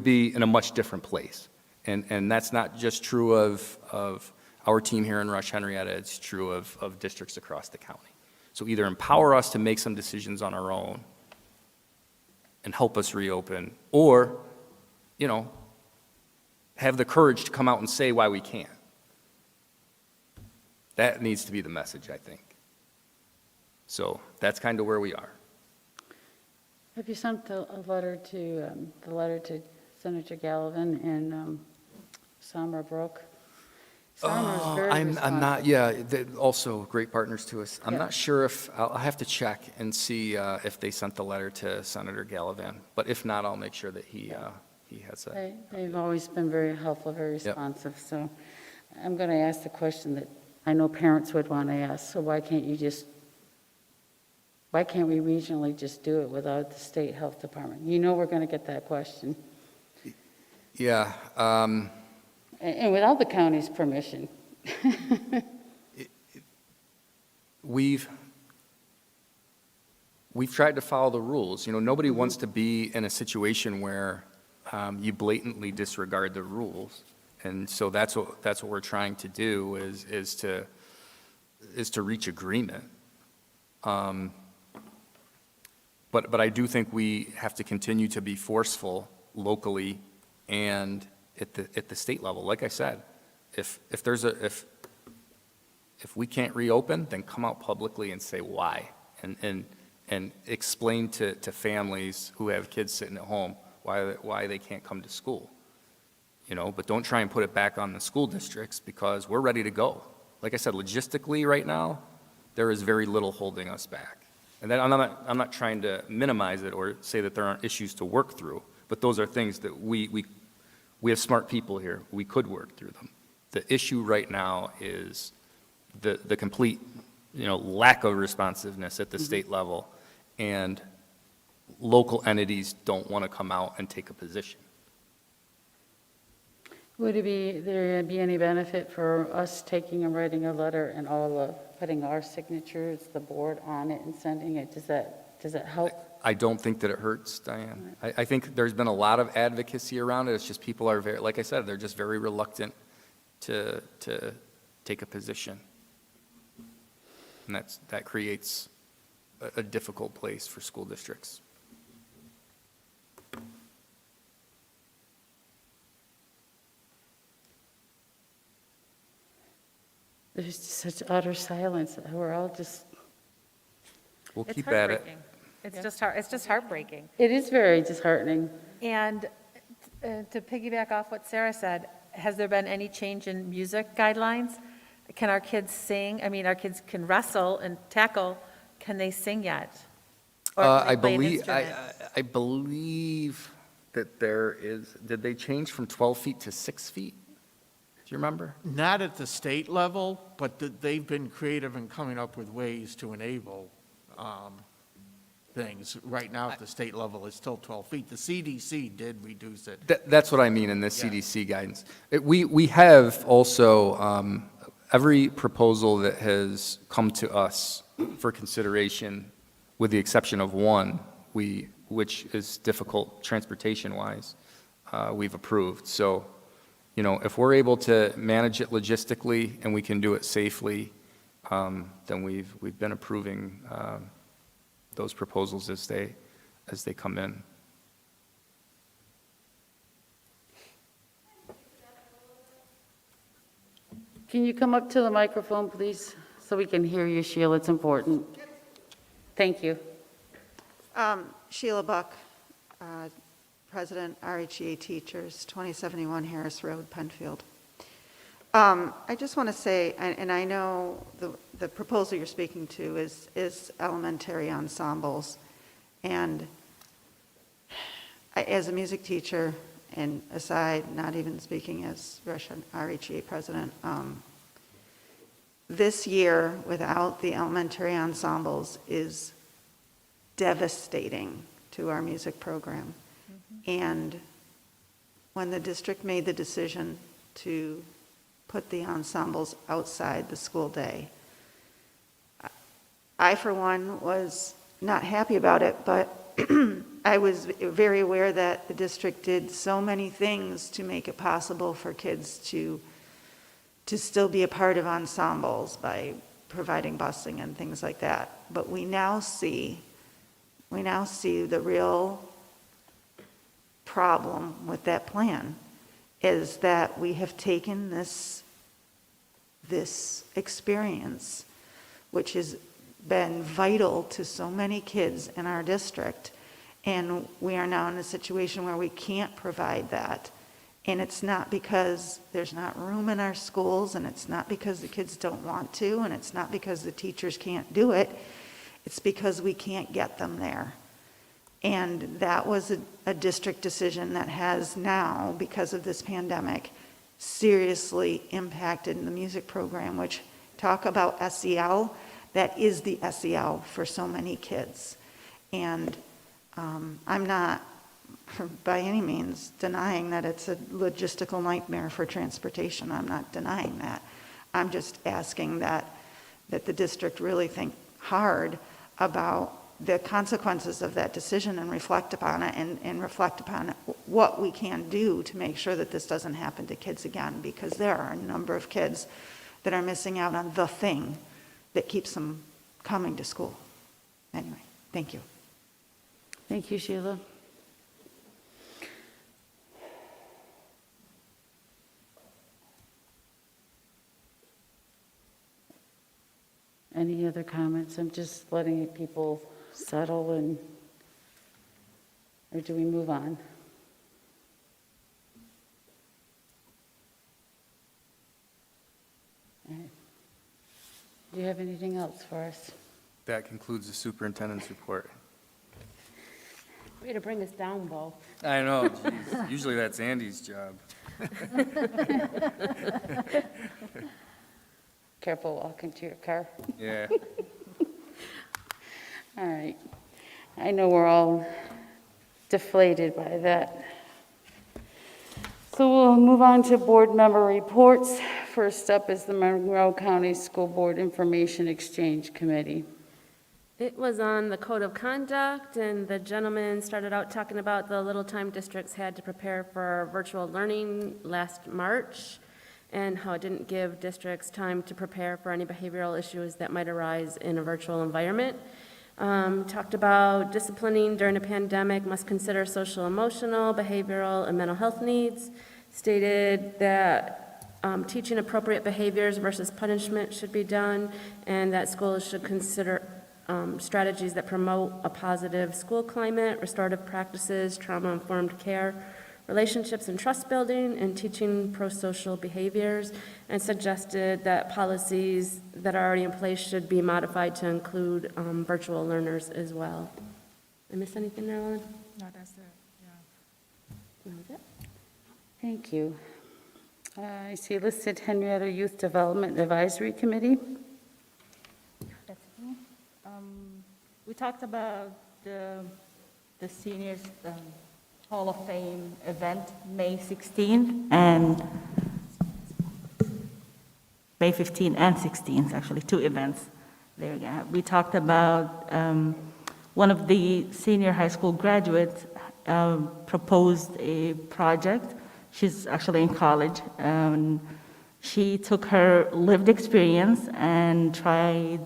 be in a much different place. And that's not just true of our team here in Rush-Henrietta, it's true of districts across the county. So either empower us to make some decisions on our own and help us reopen, or, you know, have the courage to come out and say why we can't. That needs to be the message, I think. So that's kind of where we are. Have you sent a letter to, Senator Gallivan in Summer Brook? Summer's very I'm not, responsive. yeah, also great partners to us. I'm Yeah. not sure if, I'll have to check and see if they sent the letter to Senator Gallivan. But if not, I'll make sure that he has a, They've always been very helpful, very responsive, so I'm going to ask the question that I know parents would want to ask, so why can't we regionally just do it without the state health department? You know we're going to get that question, yeah. and without the county's permission. We've tried to follow the rules. You know, nobody wants to be in a situation where you blatantly disregard the rules. And so that's what we're trying to do is to reach agreement. But I do think we have to continue to be forceful locally and at the state level. Like I said, if we can't reopen, then come out publicly and say why, and explain to families who have kids sitting at home why they can't come to school. You know, but don't try and put it back on the school districts, because we're ready to go. Like I said, logistically right now, there is very little holding us back. And then I'm not trying to minimize it or say that there aren't issues to work through, but those are things that we have smart people here. We could work through them. The issue right now is the complete, you know, lack of responsiveness at the state level, and local entities don't want to come out and take a position. Would there be any benefit for us taking and writing a letter and putting our signatures, the board, on it and sending it? Does that help? I don't think that it hurts, Diane. I think there's been a lot of advocacy around it. It's just people are very, like I said, they're just very reluctant to take a position. And that creates a difficult place for school districts. There's just such utter silence. We're all just, We'll It's keep at it. heartbreaking. It's just heartbreaking. it is very disheartening. And to piggyback off what Sarah said, has there been any change in music guidelines? Can our kids sing? I mean, our kids can wrestle and tackle. Can they sing yet? Or can they play an instrument? I believe that there is, did they change from 12 feet to 6 feet? Do you remember? Not at the state level, but they've been creative in coming up with ways to enable things. Right now, at the state level, it's still 12 feet. The CDC did reduce it. That's what I mean in this Yeah. CDC guidance. We have also, every proposal that has come to us for consideration, with the exception of one, which is difficult transportation-wise, we've approved. So, you know, if we're able to manage it logistically and we can do it safely, then we've been approving those proposals as they come in. Can you come up to the microphone, please, so we can hear you, Sheila? It's important. Thank you. Sheila Buck, President, RHEA Teachers, 2071 Harris Road, Penfield. I just want to say, and I know the proposal you're speaking to is elementary ensembles, and as a music teacher, and aside, not even speaking as RHEA President, this year without the elementary ensembles is devastating to our music program. And when the district made the decision to put the ensembles outside the school day, I, for one, was not happy about it, but I was very aware that the district did so many things to make it possible for kids to still be a part of ensembles by providing busing and things like that. But we now see the real problem with that plan is that we have taken this experience, which has been vital to so many kids in our district, and we are now in a situation where we can't provide that. And it's not because there's not room in our schools, and it's not because the kids don't want to, and it's not because the teachers can't do it. It's because we can't get them there. And that was a district decision that has now, because of this pandemic, seriously impacted the music program, which, talk about SEL, that is the SEL for so many kids. And I'm not by any means denying that it's a logistical nightmare for transportation. I'm not denying that. I'm just asking that the district really think hard about the consequences of that decision and reflect upon it, and reflect upon what we can do to make sure that this doesn't happen to kids again, because there are a number of kids that are missing out on the thing that keeps them coming to school. Anyway, thank you. Thank you, Sheila. Any other comments? I'm just letting people settle, and or do we move on? All right. Do you have anything else for us? That concludes the superintendent's report. Way to bring us down, Bo. I know, geez. Usually that's Andy's job. Careful walking to your car. Yeah. All right. I know we're all deflated by that. So we'll move on to board member reports. First up is the Monroe County School Board Information Exchange Committee. It was on the code of conduct, and the gentleman started out talking about the little time districts had to prepare for virtual learning last March, and how it didn't give districts time to prepare for any behavioral issues that might arise in a virtual environment. Talked about disciplining during a pandemic must consider social, emotional, behavioral, and mental health needs. Stated that teaching appropriate behaviors versus punishment should be done, and that schools should consider strategies that promote a positive school climate, restorative practices, trauma-informed care, relationships and trust building, and teaching pro-social behaviors, and suggested that policies that are already in place should be modified to include virtual learners as well. Did I miss anything there, Ellen? No, that's it, yeah. That was it. Thank you. I see listed Henrietta Youth Development Advisory Committee. That's me. We talked about the seniors Hall of Fame event, May 16, and May 15 and 16, actually, 2 events. There you go. We talked about one of the senior high school graduates proposed a project. She's actually in college. She took her lived experience and tried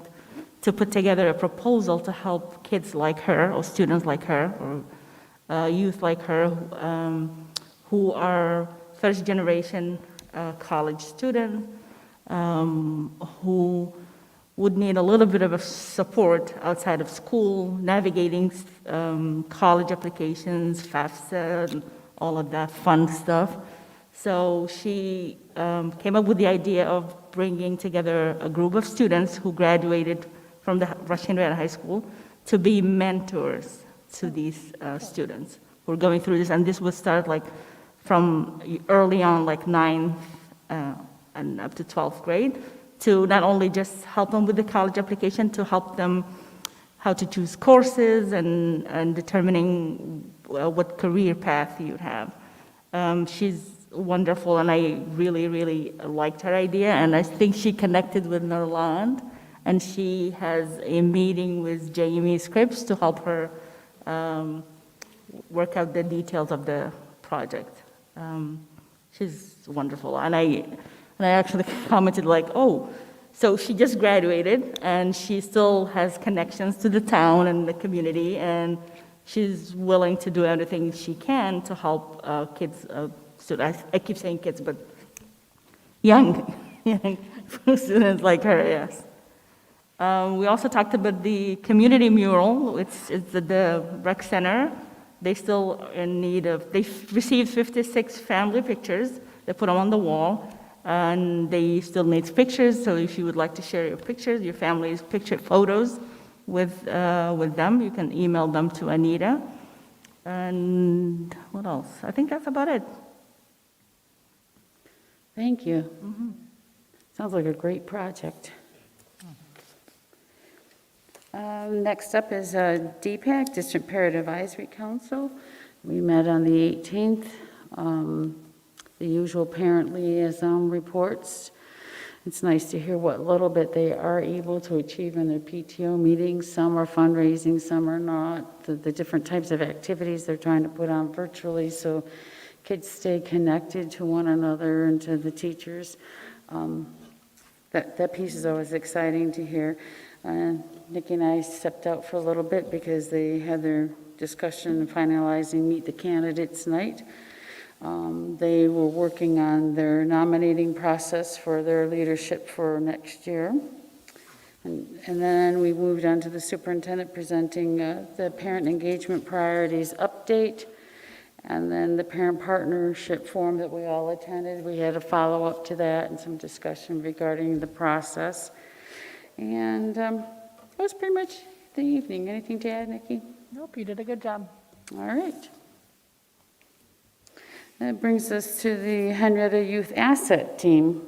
to put together a proposal to help kids like her, or students like her, or youth like her, who are first-generation college students, who would need a little bit of a support outside of school, navigating college applications, FAFSA, and all of that fun stuff. So she came up with the idea of bringing together a group of students who graduated from the Rush-Henrietta High School to be mentors to these students who are going through this. And this would start like from early on, like 9th and up to 12th grade, to not only just help them with the college application, to help them how to choose courses and determining what career path you'd have. She's wonderful, and I really, really liked her idea, and I think she connected with Norland, and she has a meeting with Jamie Scripps to help her work out the details of the project. She's wonderful, and I actually commented like, oh, So she just graduated, and she still has connections to the town and the community, and she's willing to do everything she can to help kids, I keep saying kids, but young students like her, yes. We also talked about the community mural. It's at the rec center. They still are in need of, they received 56 family pictures. They put them on the wall, and they still need pictures. So if you would like to share your pictures, your family's picture photos with them, you can email them to Anita. And what else? I think that's about it. Thank you. Sounds like a great project. Next up is DPAC, District Parent Advisory Council. We met on the 18th. The usual parent liaison reports. It's nice to hear what little bit they are able to achieve in their PTO meetings. Some are fundraising, some are not. The different types of activities they're trying to put on virtually so kids stay connected to one another and to the teachers. That piece is always exciting to hear. Nikki and I stepped out for a little bit because they had their discussion finalizing Meet the Candidates night. They were working on their nominating process for their leadership for next year. And then we moved on to the superintendent presenting the parent engagement priorities update. And then the parent partnership forum that we all attended, we had a follow-up to that and some discussion regarding the process. And that was pretty much the evening. Anything to add, Nikki? Nope, you did a good job. All right. That brings us to the Henrietta Youth Asset Team.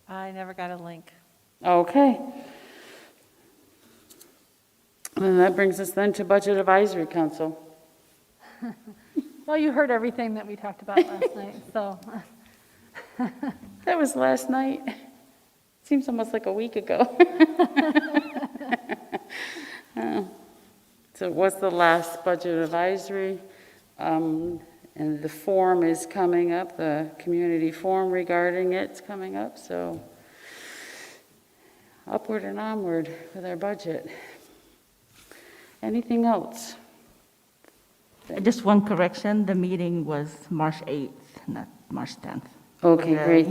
I never got a link. Okay. And that brings us then to Budget Advisory Council. Well, you heard everything that we talked about last night, so. That was last night. Seems almost like a week ago. So it was the last budget advisory, and the forum is coming up, the community forum regarding it's coming up, so upward and onward with our budget. Anything else? Just one correction, the meeting was March 8th, not March 10th. Okay, For great.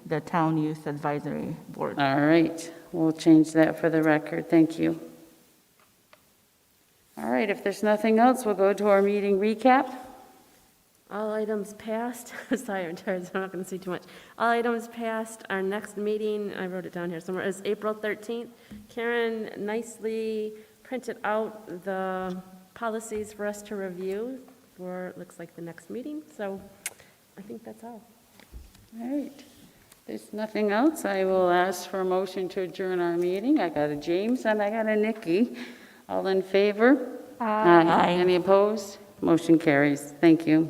The Town Youth Advisory Board. All right, we'll change that for the record. Thank you. All right, if there's nothing else, we'll go to our meeting recap. All items passed. Sorry, I'm tired, so I'm not going to say too much. All items passed. Our next meeting, I wrote it down here somewhere, is April 13th. Karen nicely printed out the policies for us to review for, looks like, the next meeting. So I think that's all. All right. If there's nothing else, I will ask for a motion to adjourn our meeting. I got a James and I got a Nikki. All in favor? Aye. Any opposed? Motion carries. Thank you.